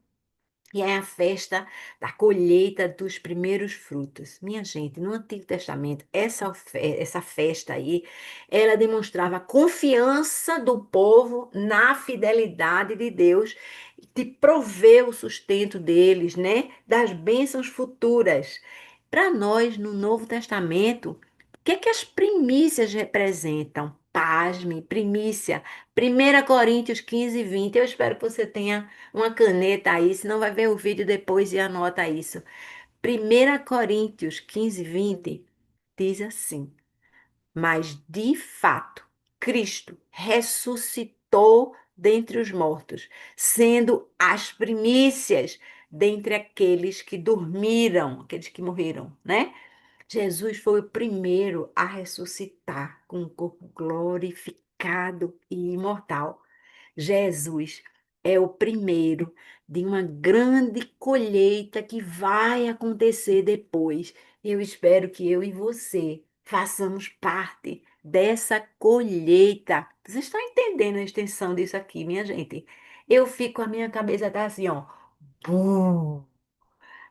[SPEAKER 1] e é a festa da colheita dos primeiros frutos. Minha gente, no Antigo Testamento, essa festa aí, ela demonstrava a confiança do povo na fidelidade de Deus, de prover o sustento deles, né? Das bênçãos futuras. Para nós, no Novo Testamento, o que é que as primícias representam? Pasme, primícia. 1 Coríntios 15:20. Eu espero que você tenha uma caneta aí, senão vai ver o vídeo depois e anota isso. 1 Coríntios 15:20 diz assim: Mas de fato, Cristo ressuscitou dentre os mortos, sendo as primícias dentre aqueles que dormiram, aqueles que morreram, né? Jesus foi o primeiro a ressuscitar com um corpo glorificado e imortal. Jesus é o primeiro de uma grande colheita que vai acontecer depois. Eu espero que eu e você façamos parte dessa colheita. Vocês estão entendendo a extensão disso aqui, minha gente? Eu fico, a minha cabeça tá assim, ó. Bum!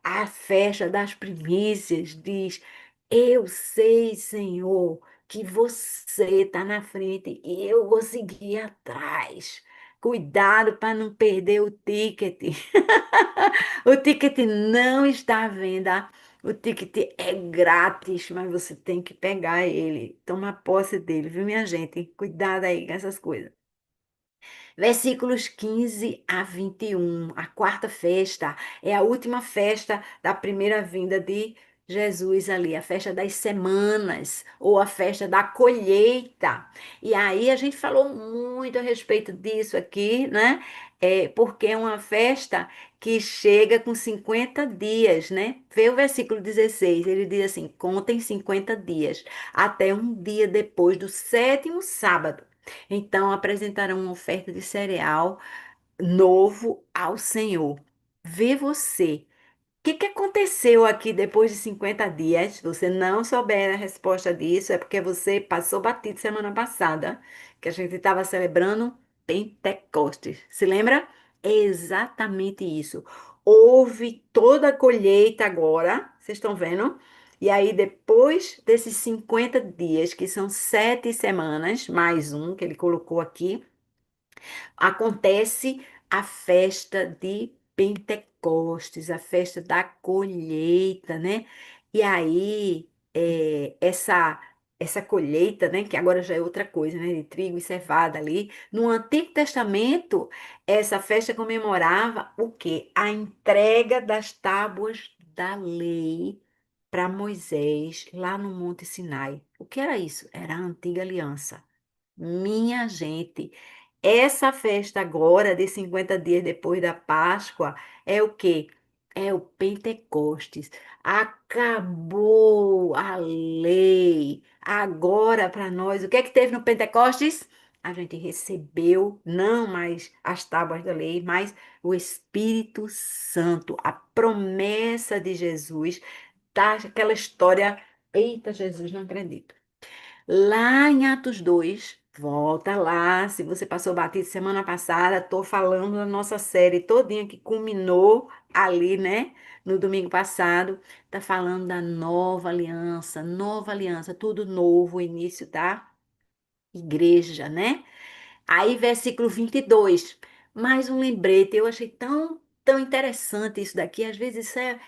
[SPEAKER 1] A festa das primícias diz: Eu sei, Senhor, que você está na frente e eu vou seguir atrás. Cuidado para não perder o ticket. O ticket não está à venda. O ticket é grátis, mas você tem que pegar ele, tomar posse dele, viu, minha gente? Cuidado aí com essas coisas. Versículos 15 a 21. A quarta festa é a última festa da primeira vinda de Jesus ali, a festa das semanas, ou a festa da colheita. E aí a gente falou muito a respeito disso aqui, né? Porque é uma festa que chega com 50 dias, né? Vê o versículo 16, ele diz assim: contem 50 dias, até um dia depois do sétimo sábado. Então apresentarão uma oferta de cereal novo ao Senhor. Vê você. O que aconteceu aqui depois de 50 dias? Se você não souber a resposta disso, é porque você passou batido semana passada, que a gente estava celebrando Pentecostes. Se lembra? É exatamente isso. Houve toda a colheita agora, vocês estão vendo? E aí, depois desses 50 dias, que são 7 semanas, mais um que ele colocou aqui, acontece a festa de Pentecostes, a festa da colheita, né? E aí, essa colheita, né, que agora já é outra coisa, né, de trigo e cevada ali, no Antigo Testamento, essa festa comemorava o quê? A entrega das tábuas da lei para Moisés, lá no Monte Sinai. O que era isso? Era a antiga aliança. Minha gente, essa festa agora, de 50 dias depois da Páscoa, é o quê? É o Pentecostes. Acabou a lei. Agora, para nós, o que é que teve no Pentecostes? A gente recebeu não mais as tábuas da lei, mas o Espírito Santo, a promessa de Jesus, tá? Aquela história. Eita, Jesus, não acredito. Lá em Atos 2, volta lá. Se você passou batido semana passada, estou falando da nossa série todinha que culminou ali, né? No domingo passado. Tá falando da nova aliança, tudo novo, o início da igreja, né? Aí, versículo 22. Mais um lembrete. Eu achei tão interessante isso daqui. Às vezes isso é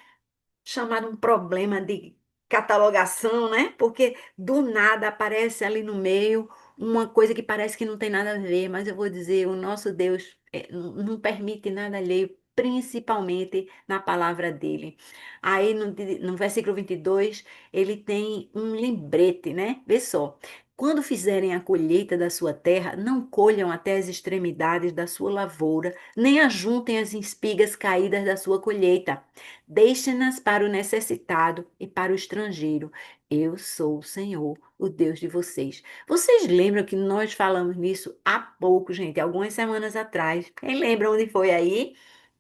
[SPEAKER 1] chamado um problema de catalogação, né? Porque do nada aparece ali no meio uma coisa que parece que não tem nada a ver, mas eu vou dizer, o nosso Deus não permite nada alheio, principalmente na palavra dele. Aí no versículo 22, ele tem um lembrete, né? Vê só. Quando fizerem a colheita da sua terra, não colham até as extremidades da sua lavoura, nem ajuntem as espigas caídas da sua colheita. Deixe-nas para o necessitado e para o estrangeiro. Eu sou o Senhor, o Deus de vocês. Vocês lembram que nós falamos nisso há pouco, gente, algumas semanas atrás? Quem lembra onde foi aí?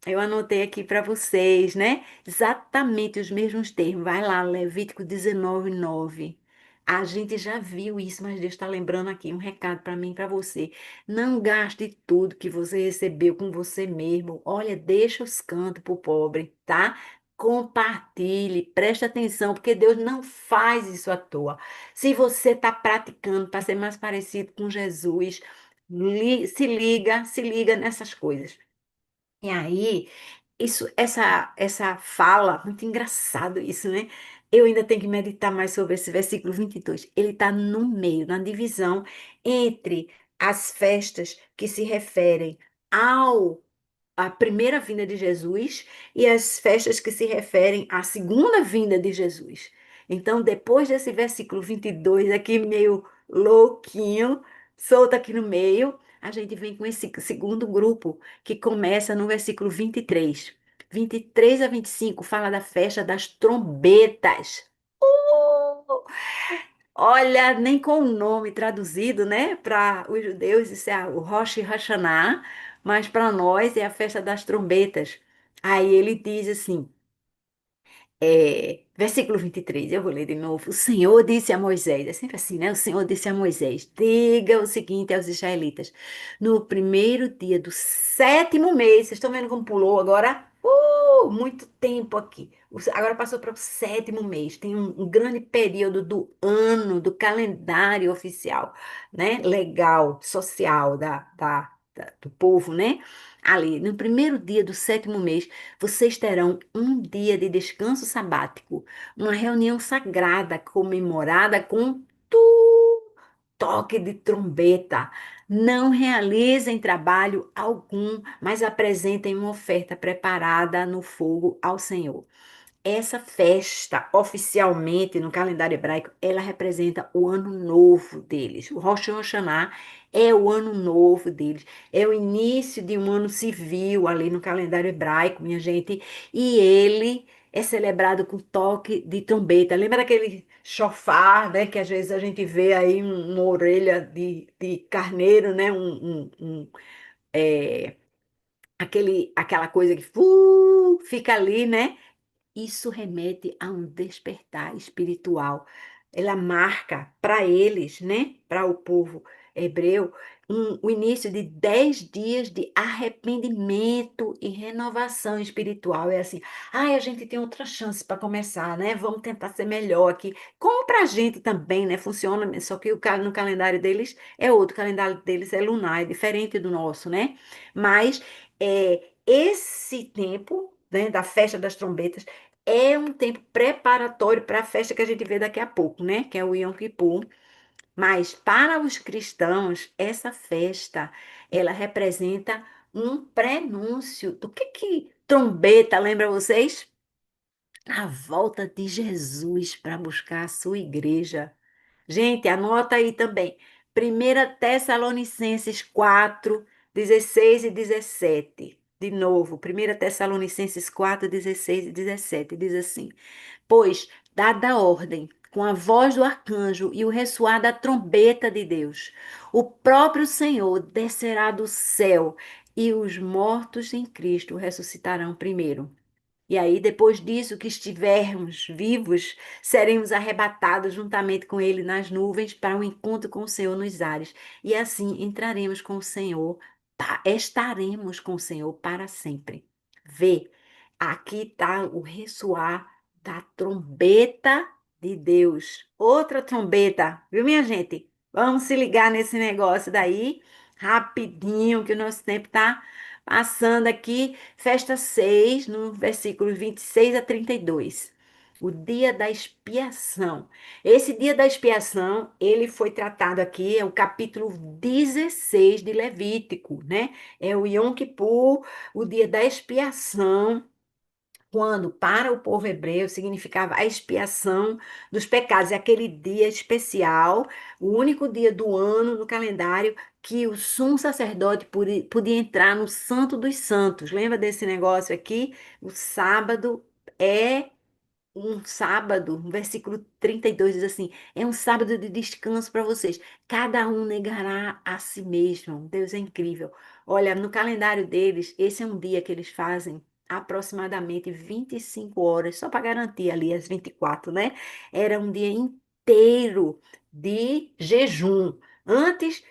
[SPEAKER 1] Eu anotei aqui para vocês, né? Exatamente os mesmos termos. Vai lá, Levítico 19:9. A gente já viu isso, mas Deus está lembrando aqui um recado para mim e para você. Não gaste tudo que você recebeu com você mesmo. Olha, deixa os cantos para o pobre, tá? Compartilhe, preste atenção, porque Deus não faz isso à toa. Se você está praticando para ser mais parecido com Jesus, se liga nessas coisas. E aí, essa fala, muito engraçado isso, né? Eu ainda tenho que meditar mais sobre esse versículo 22. Ele está no meio, na divisão entre as festas que se referem ao a primeira vinda de Jesus e as festas que se referem à segunda vinda de Jesus. Então, depois desse versículo 22 aqui meio louquinho, solto aqui no meio, a gente vem com esse segundo grupo que começa no versículo 23. 23 a 25 fala da festa das trombetas. Olha, nem com o nome traduzido, né? Para os judeus, isso é o Rosh Hashanah, mas para nós é a festa das trombetas. Aí ele diz assim. Versículo 23, eu vou ler de novo. O Senhor disse a Moisés, é sempre assim, né? O Senhor disse a Moisés: diga o seguinte aos israelitas: no primeiro dia do sétimo mês, vocês estão vendo como pulou agora? Muito tempo aqui. Agora passou para o sétimo mês. Tem um grande período do ano, do calendário oficial, né? Legal, social do povo, né? Ali, no primeiro dia do sétimo mês. Vocês terão um dia de descanso sabático, uma reunião sagrada comemorada com toque de trombeta. Não realizem trabalho algum, mas apresentem uma oferta preparada no fogo ao Senhor. Essa festa, oficialmente no calendário hebraico, ela representa o ano novo deles. O Rosh Hashanah é o ano novo deles. É o início de um ano civil ali no calendário hebraico, minha gente. E ele é celebrado com toque de trombeta. Lembra daquele chofar, né? Que às vezes a gente vê aí uma orelha de carneiro, né? É, aquela coisa que fica ali, né? Isso remete a um despertar espiritual. Ela marca para eles, né, para o povo hebreu, o início de 10 dias de arrependimento e renovação espiritual. É assim, ai, a gente tem outra chance para começar, né? Vamos tentar ser melhor aqui. Como para a gente também, né? Funciona, só que no calendário deles é outro, o calendário deles é lunar, é diferente do nosso, né? Mas esse tempo, né, da festa das trombetas é um tempo preparatório para a festa que a gente vê daqui a pouco, né? Que é o Yom Kippur. Mas para os cristãos, essa festa, ela representa um prenúncio do que trombeta lembra vocês? A volta de Jesus para buscar a sua igreja. Gente, anota aí também. 1 Tessalonicenses 4, 16 e 17. De novo, 1 Tessalonicenses 4, 16 e 17. Diz assim: pois, dada a ordem, com a voz do arcanjo e o ressoar da trombeta de Deus, o próprio Senhor descerá do céu e os mortos em Cristo ressuscitarão primeiro. E aí, depois disso, que estivermos vivos, seremos arrebatados juntamente com Ele nas nuvens para um encontro com o Senhor nos ares. E assim entraremos com o Senhor, estaremos com o Senhor para sempre. Vê, aqui está o ressoar da trombeta de Deus. Outra trombeta, viu, minha gente? Vamos se ligar nesse negócio daí, rapidinho, que o nosso tempo está passando aqui. Festa 6 no versículo 26 a 32. O dia da expiação. Esse dia da expiação, ele foi tratado aqui, é o capítulo 16 de Levítico, né? É o Yom Kippur, o dia da expiação, quando para o povo hebreu significava a expiação dos pecados. É aquele dia especial, o único dia do ano no calendário que o sumo sacerdote podia entrar no Santo dos Santos. Lembra desse negócio aqui? O sábado é um sábado, no versículo 32 diz assim: é um sábado de descanso para vocês. Cada um negará a si mesmo. Deus é incrível. Olha, no calendário deles, esse é um dia que eles fazem aproximadamente 25 horas, só para garantir ali as 24, né? Era um dia inteiro de jejum. Antes,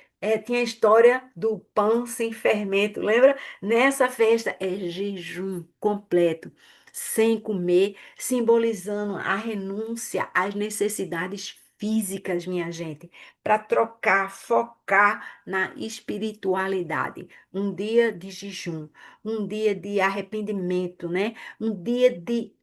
[SPEAKER 1] tinha a história do pão sem fermento, lembra? Nessa festa é jejum completo, sem comer, simbolizando a renúncia às necessidades físicas, minha gente, para trocar, focar na espiritualidade. Um dia de jejum, um dia de arrependimento, né? Um dia de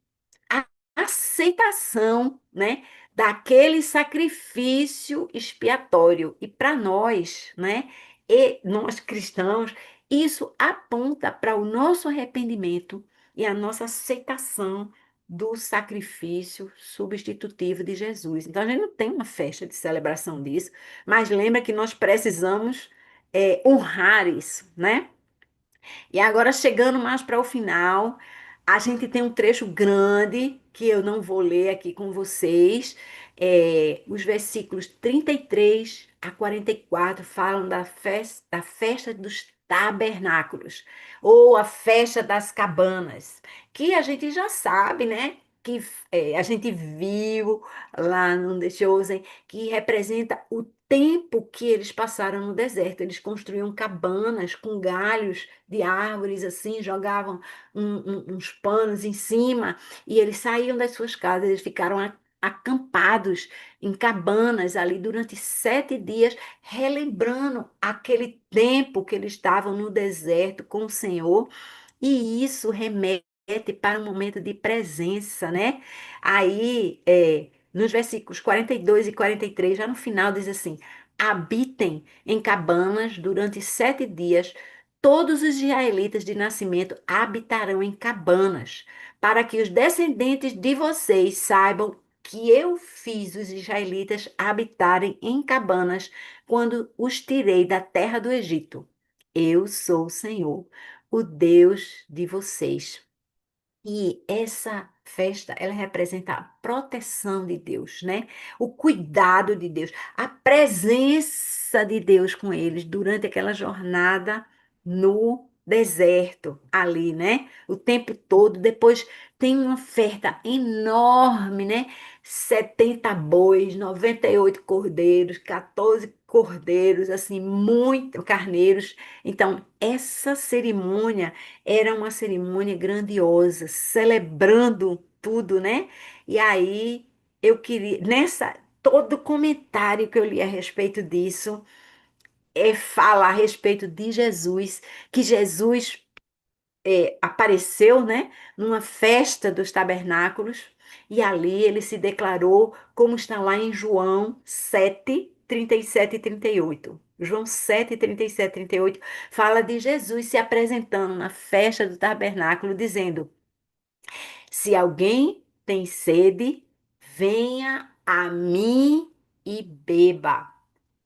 [SPEAKER 1] aceitação, né, daquele sacrifício expiatório. E para nós, né, e nós cristãos, isso aponta para o nosso arrependimento e a nossa aceitação do sacrifício substitutivo de Jesus. Então a gente não tem uma festa de celebração disso, mas lembra que nós precisamos honrar isso, né? E agora chegando mais para o final, A gente tem um trecho grande que eu não vou ler aqui com vocês. Os versículos 33 a 44 falam da festa dos tabernáculos, ou a festa das cabanas, que a gente já sabe, né? Que a gente viu lá no The Chosen, que representa o tempo que eles passaram no deserto. Eles construíam cabanas com galhos de árvores assim, jogavam uns panos em cima, e eles saíam das suas casas, eles ficaram acampados em cabanas ali durante 7 dias, relembrando aquele tempo que eles estavam no deserto com o Senhor, e isso remete para um momento de presença, né? Aí, nos versículos 42 e 43, já no final, diz assim: habitem em cabanas durante 7 dias. Todos os israelitas de nascimento habitarão em cabanas, para que os descendentes de vocês saibam que eu fiz os israelitas habitarem em cabanas quando os tirei da terra do Egito. Eu sou o Senhor, o Deus de vocês. E essa festa, ela representa a proteção de Deus, né? O cuidado de Deus, a presença de Deus com eles durante aquela jornada no deserto ali, né? O tempo todo. Depois tem uma oferta enorme, né? 70 bois, 98 cordeiros, 14 cordeiros, assim, muito carneiros. Então, essa cerimônia era uma cerimônia grandiosa, celebrando tudo, né? E aí eu queria, todo comentário que eu li a respeito disso fala a respeito de Jesus, que Jesus apareceu, né, numa festa dos tabernáculos, e ali ele se declarou, como está lá em João 7, 37 e 38. João 7, 37 e 38 fala de Jesus se apresentando na festa do tabernáculo, dizendo: se alguém tem sede, venha a mim e beba.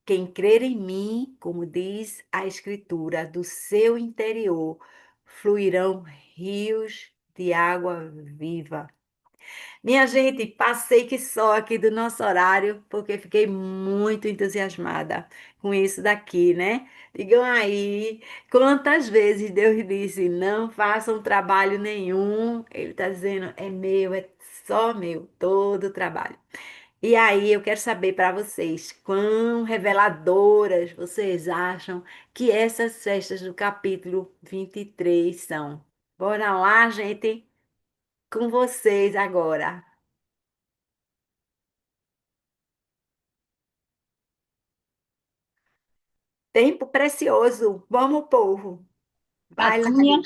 [SPEAKER 1] Quem crer em mim, como diz a Escritura, do seu interior fluirão rios de água viva. Minha gente, passei que só aqui do nosso horário, porque fiquei muito entusiasmada com isso daqui, né? Digam aí, quantas vezes Deus disse, não façam trabalho nenhum. Ele está dizendo, é meu, é só meu, todo o trabalho. E aí, eu quero saber para vocês, quão reveladoras vocês acham que essas festas do capítulo 23 são? Bora lá, gente, com vocês agora. Tempo precioso. Vamos, povo. Vai lá.
[SPEAKER 2] Tatinha,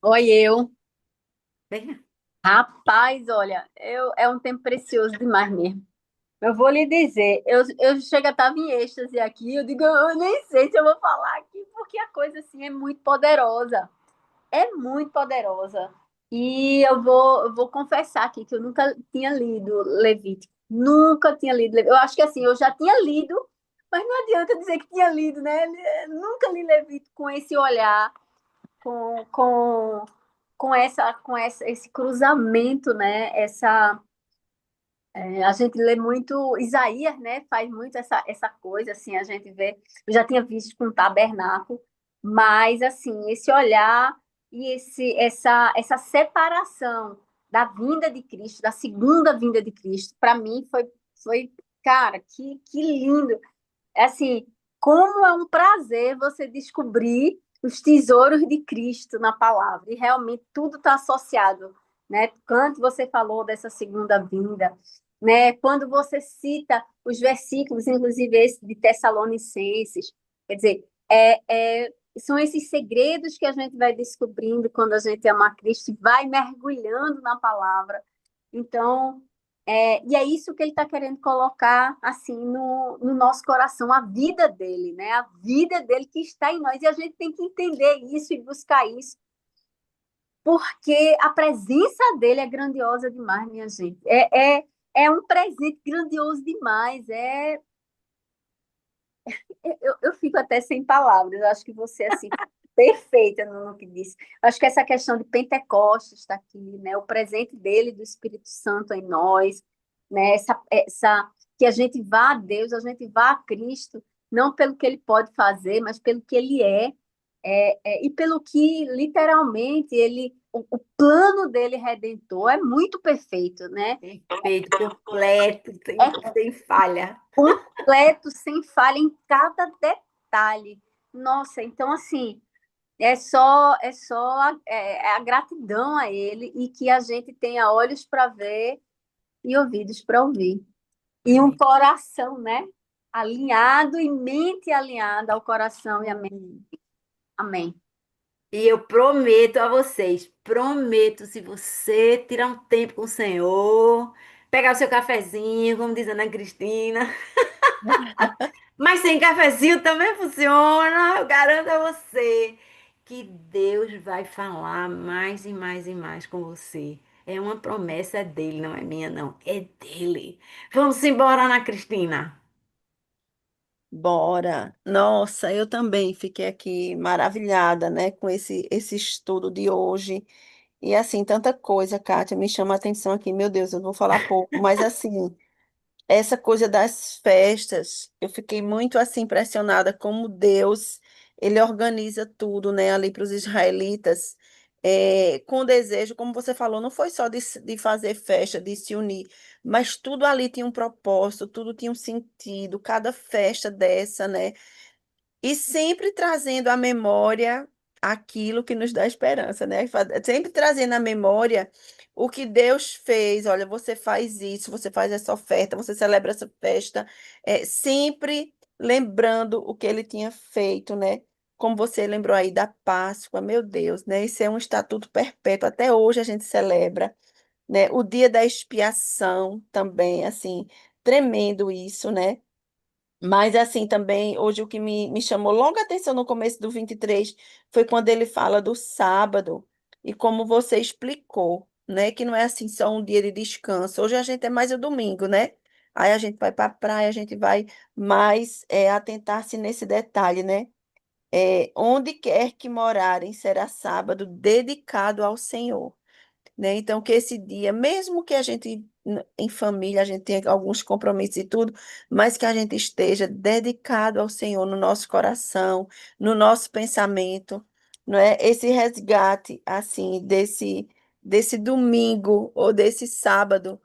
[SPEAKER 2] oi eu.
[SPEAKER 1] Venha.
[SPEAKER 2] Rapaz, olha, é um tempo precioso demais mesmo. Eu vou lhe dizer, eu chego a estar em êxtase aqui, eu digo, eu nem sei se eu vou falar aqui, porque a coisa assim é muito poderosa. E eu vou confessar aqui que eu nunca tinha lido Levítico, nunca tinha lido Levítico. Eu acho que assim, eu já tinha lido, mas não adianta dizer que tinha lido, né? Nunca li Levítico com esse olhar, com, com esse cruzamento, né? A gente lê muito Isaías, né? Faz muito essa coisa, assim, a gente vê. Eu já tinha visto com o tabernáculo, mas assim, esse olhar e essa separação da vinda de Cristo, da segunda vinda de Cristo, para mim foi, cara, que lindo. É assim, como é um prazer você descobrir os tesouros de Cristo na palavra. E realmente tudo está associado, né? Quando você falou dessa segunda vinda, né? Quando você cita os versículos, inclusive esse de Tessalonicenses, quer dizer, são esses segredos que a gente vai descobrindo quando a gente ama a Cristo e vai mergulhando na palavra. Então, e é isso que ele está querendo colocar assim no nosso coração, a vida dele, né? A vida dele que está em nós. E a gente tem que entender isso e buscar isso, porque a presença dele é grandiosa demais, minha gente. É um presente grandioso demais. Eu fico até sem palavras. Eu acho que você, assim, perfeita no que disse. Acho que essa questão de Pentecostes está aqui, né? O presente dele, do Espírito Santo em nós, né? Essa que a gente vá a Deus, a gente vá a Cristo, não pelo que ele pode fazer, mas pelo que ele e pelo que literalmente o plano dele redentor é muito perfeito, né?
[SPEAKER 1] Perfeito, completo,
[SPEAKER 2] É
[SPEAKER 1] sem falha.
[SPEAKER 2] completo, sem falha em cada detalhe. Nossa, então assim. É a gratidão a ele e que a gente tenha olhos para ver e ouvidos para ouvir. E um
[SPEAKER 1] Amém.
[SPEAKER 2] coração, né? Alinhado e mente alinhada ao coração e a mente. Amém.
[SPEAKER 1] E eu prometo a vocês, prometo, se você tirar um tempo com o Senhor, pegar o seu cafezinho, como diz a Ana Cristina, mas sem cafezinho também funciona, eu garanto a você que Deus vai falar mais e mais e mais com você. É uma promessa dele, não é minha, não, é dele. Vamos embora, Ana Cristina.
[SPEAKER 3] Bora. Nossa, eu também fiquei aqui maravilhada, né, com esse estudo de hoje. E assim, tanta coisa, Kátia, me chama a atenção aqui. Meu Deus, eu vou falar pouco, mas assim, essa coisa das festas, eu fiquei muito assim impressionada como Deus, ele organiza tudo, né, ali para os israelitas, com desejo, como você falou, não foi só de fazer festa, de se unir, mas tudo ali tinha um propósito, tudo tinha um sentido, cada festa dessa, né? E sempre trazendo à memória aquilo que nos dá esperança, né? Sempre trazendo à memória o que Deus fez. Olha, você faz isso, você faz essa oferta, você celebra essa festa, sempre lembrando o que ele tinha feito, né? Como você lembrou aí da Páscoa, meu Deus, né? Isso é um estatuto perpétuo. Até hoje a gente celebra, né? O dia da expiação também, assim, tremendo isso, né? Mas assim também, hoje o que me chamou logo a atenção no começo do 23 foi quando ele fala do sábado e como você explicou, né? Que não é assim só um dia de descanso. Hoje a gente é mais o domingo, né? Aí a gente vai para a praia, a gente vai mais atentar-se nesse detalhe, né? Onde quer que morarem, será sábado dedicado ao Senhor, né? Então, que esse dia, mesmo que a gente, em família, a gente tenha alguns compromissos e tudo, mas que a gente esteja dedicado ao Senhor no nosso coração, no nosso pensamento, não é? Esse resgate, assim, desse domingo ou desse sábado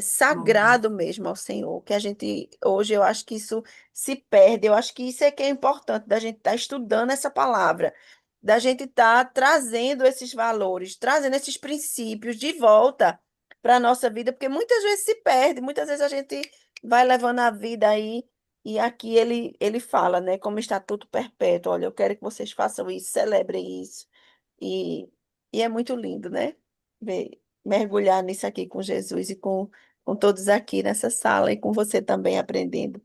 [SPEAKER 3] sagrado mesmo ao Senhor, que a gente, hoje eu acho que isso se perde, eu acho que isso é que é importante, da gente estar estudando essa palavra, da gente estar trazendo esses valores, trazendo esses princípios de volta para a nossa vida, porque muitas vezes se perde, muitas vezes a gente vai levando a vida aí, e aqui ele fala, né, como estatuto perpétuo, olha, eu quero que vocês façam isso, celebrem isso, e, e é muito lindo, né? Mergulhar nisso aqui com Jesus e com todos aqui nessa sala e com você também aprendendo.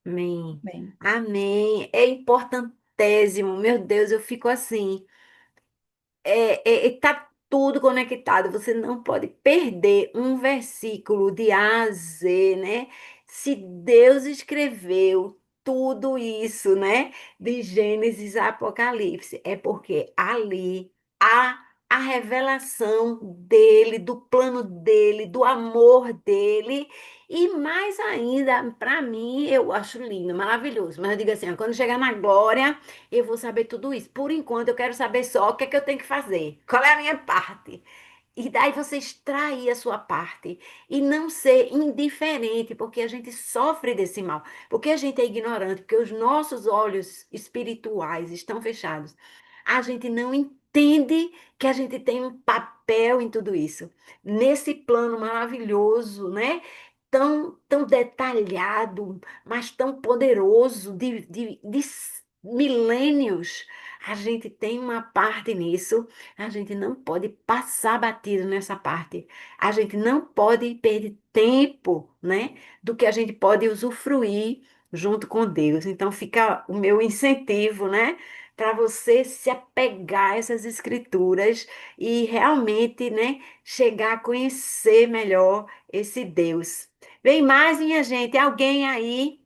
[SPEAKER 1] Amém.
[SPEAKER 3] Bem.
[SPEAKER 1] Amém. É importantésimo. Meu Deus, eu fico assim. Tá tudo conectado. Você não pode perder um versículo de A a Z, né? Se Deus escreveu tudo isso, né? De Gênesis a Apocalipse, é porque ali há a revelação dele, do plano dele, do amor dele. E mais ainda, para mim, eu acho lindo, maravilhoso. Mas eu digo assim, ó, quando chegar na glória. Eu vou saber tudo isso. Por enquanto, eu quero saber só o que é que eu tenho que fazer. Qual é a minha parte? E daí você extrair a sua parte e não ser indiferente, porque a gente sofre desse mal, porque a gente é ignorante, porque os nossos olhos espirituais estão fechados. A gente não entende que a gente tem um papel em tudo isso. Nesse plano maravilhoso, né? Tão detalhado, mas tão poderoso, de milênios. A gente tem uma parte nisso, a gente não pode passar batido nessa parte. A gente não pode perder tempo, né, do que a gente pode usufruir junto com Deus. Então fica o meu incentivo, né, para você se apegar a essas escrituras e realmente, né, chegar a conhecer melhor esse Deus. Vem mais, minha gente, alguém aí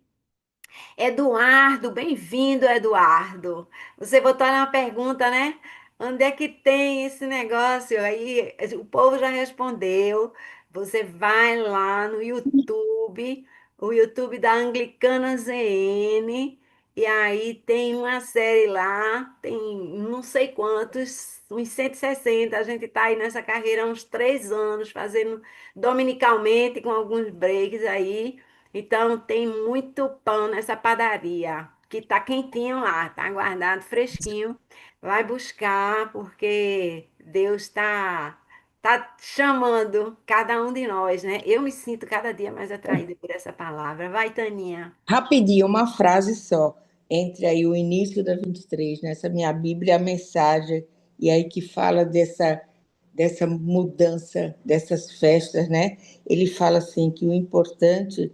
[SPEAKER 1] Eduardo, bem-vindo, Eduardo. Você botou lá uma pergunta, né? Onde é que tem esse negócio? Aí o povo já respondeu. Você vai lá no YouTube, o YouTube da Anglicana ZN, e aí tem uma série lá, tem não sei quantos, uns 160. A gente está aí nessa carreira há uns 3 anos, fazendo dominicalmente, com alguns breaks aí. Então tem muito pão nessa padaria, que tá quentinho lá, tá guardado fresquinho. Vai buscar, porque Deus tá chamando cada um de nós, né? Eu me sinto cada dia mais atraída por essa palavra. Vai, Taninha.
[SPEAKER 4] Rapidinho, uma frase só, entre aí o início da 23, nessa minha Bíblia, a mensagem, e aí que fala dessa mudança, dessas festas, né? Ele fala assim que o importante,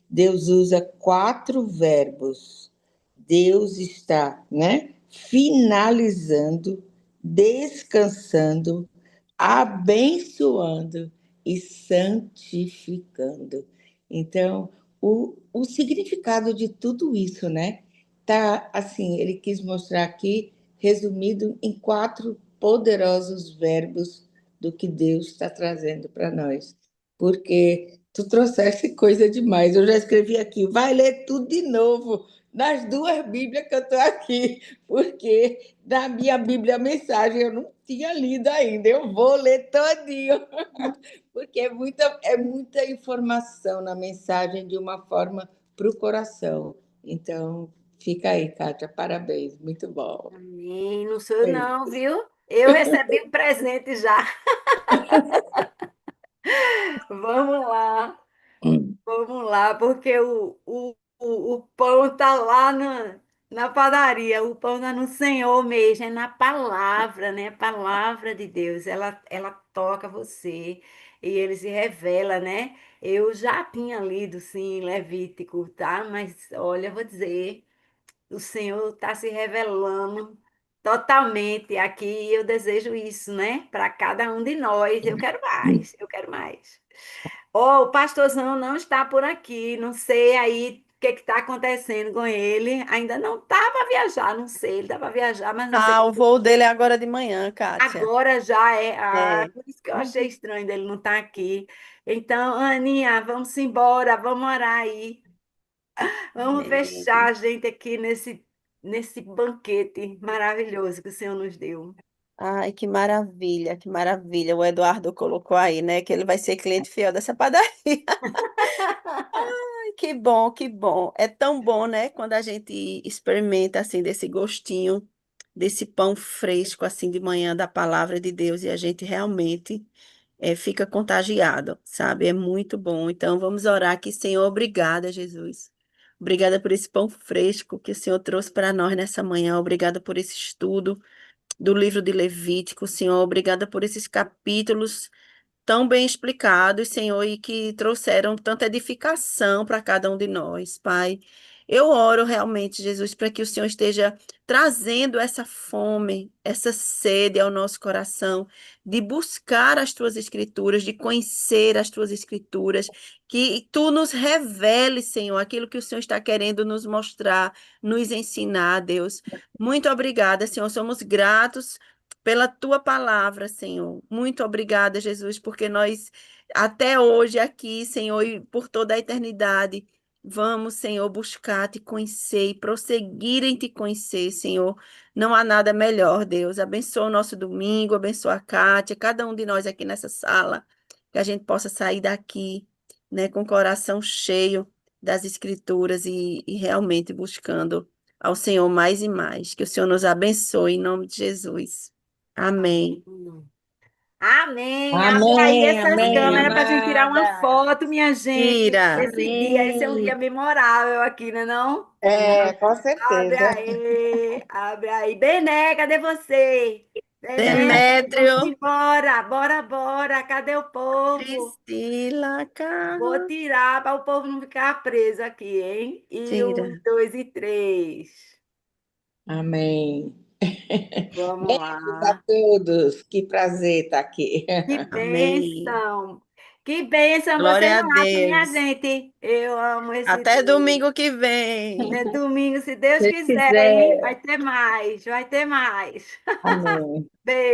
[SPEAKER 4] Deus usa 4 verbos. Deus está, né? Finalizando, descansando, abençoando e santificando. Então, o significado de tudo isso, né? Tá assim, ele quis mostrar aqui, resumido em 4 poderosos verbos do que Deus está trazendo para nós. Porque tu trouxeste coisa demais. Eu já escrevi aqui, vai ler tudo de novo, nas 2 Bíblias que eu estou aqui, porque na minha Bíblia a mensagem eu não tinha lido ainda. Eu vou ler todinho, porque é muita informação na mensagem de uma forma para o coração. Então, fica aí, Kátia, parabéns, muito bom.
[SPEAKER 1] Amém. Não sou eu não, viu? Eu recebi um presente já. Vamos lá. Vamos lá, porque o pão está lá na padaria, o pão está no Senhor mesmo, é na palavra, né? A palavra de Deus, ela toca você e ele se revela, né? Eu já tinha lido, sim, Levítico, tá? Mas olha, eu vou dizer, o Senhor está se revelando totalmente aqui e eu desejo isso, né? Para cada um de nós. Eu quero mais, eu quero mais. Ó, o pastorzão não está por aqui. Não sei aí o que está acontecendo com ele. Ainda não está para viajar, não sei. Ele está para viajar, mas não sei.
[SPEAKER 3] Ah, o voo dele é agora de manhã, Kátia.
[SPEAKER 1] Agora já é. Ah,
[SPEAKER 3] É,
[SPEAKER 1] por isso que eu achei estranho dele não estar aqui. Então, Aninha, vamos embora, vamos orar aí. Vamos fechar
[SPEAKER 3] é.
[SPEAKER 1] a gente aqui nesse banquete maravilhoso que o Senhor nos deu.
[SPEAKER 3] Ai, que maravilha, que maravilha. O Eduardo colocou aí, né, que ele vai ser cliente fiel dessa padaria. Ai, que bom, que bom. É tão bom, né, quando a gente experimenta assim desse gostinho, desse pão fresco assim de manhã da palavra de Deus e a gente realmente fica contagiado, sabe? É muito bom. Então vamos orar aqui, Senhor. Obrigada, Jesus. Obrigada por esse pão fresco que o Senhor trouxe para nós nessa manhã. Obrigada por esse estudo do livro de Levítico, Senhor. Obrigada por esses capítulos tão bem explicados, Senhor, e que trouxeram tanta edificação para cada um de nós, Pai. Eu oro realmente, Jesus, para que o Senhor esteja trazendo essa fome, essa sede ao nosso coração, de buscar as tuas escrituras, de conhecer as tuas escrituras, que tu nos revele, Senhor, aquilo que o Senhor está querendo nos mostrar, nos ensinar, Deus. Muito obrigada, Senhor. Somos gratos pela tua palavra, Senhor. Muito obrigada, Jesus, porque nós até hoje aqui, Senhor, e por toda a eternidade, vamos, Senhor, buscar te conhecer e prosseguir em te conhecer, Senhor. Não há nada melhor, Deus. Abençoa o nosso domingo, abençoa a Kátia, cada um de nós aqui nessa sala, que a gente possa sair daqui, né, com o coração cheio das Escrituras e realmente buscando ao Senhor mais e mais. Que o Senhor nos abençoe em nome de Jesus. Amém.
[SPEAKER 1] Amém. Abre aí
[SPEAKER 4] Amém,
[SPEAKER 1] essas
[SPEAKER 4] amém,
[SPEAKER 1] câmeras para a gente tirar uma
[SPEAKER 4] amada.
[SPEAKER 1] foto, minha gente.
[SPEAKER 3] Tira.
[SPEAKER 1] Esse dia, esse é um dia
[SPEAKER 4] Amém.
[SPEAKER 1] memorável aqui, né não?
[SPEAKER 4] É, com
[SPEAKER 1] Abre
[SPEAKER 4] certeza.
[SPEAKER 1] aí, abre aí. Bené, cadê você? Bené, vamos
[SPEAKER 3] Demétrio,
[SPEAKER 1] embora. Bora, bora. Cadê o povo?
[SPEAKER 3] Priscila,
[SPEAKER 1] Vou
[SPEAKER 3] Carla.
[SPEAKER 1] tirar para o povo não ficar preso aqui, hein? E um,
[SPEAKER 3] Tira.
[SPEAKER 1] dois e três.
[SPEAKER 4] Amém.
[SPEAKER 1] Vamos
[SPEAKER 4] Beijos a
[SPEAKER 1] lá.
[SPEAKER 4] todos. Que prazer estar aqui.
[SPEAKER 1] Que
[SPEAKER 3] Amém.
[SPEAKER 1] bênção. Que bênção você
[SPEAKER 3] Glória a
[SPEAKER 1] no lar, minha
[SPEAKER 3] Deus.
[SPEAKER 1] gente. Eu amo esse
[SPEAKER 3] Até
[SPEAKER 1] Deus.
[SPEAKER 3] domingo que vem.
[SPEAKER 1] É domingo, se Deus
[SPEAKER 2] Se
[SPEAKER 1] quiser, hein?
[SPEAKER 2] quiser.
[SPEAKER 1] Vai ter mais, vai ter mais.
[SPEAKER 2] Amém.
[SPEAKER 1] Beijo.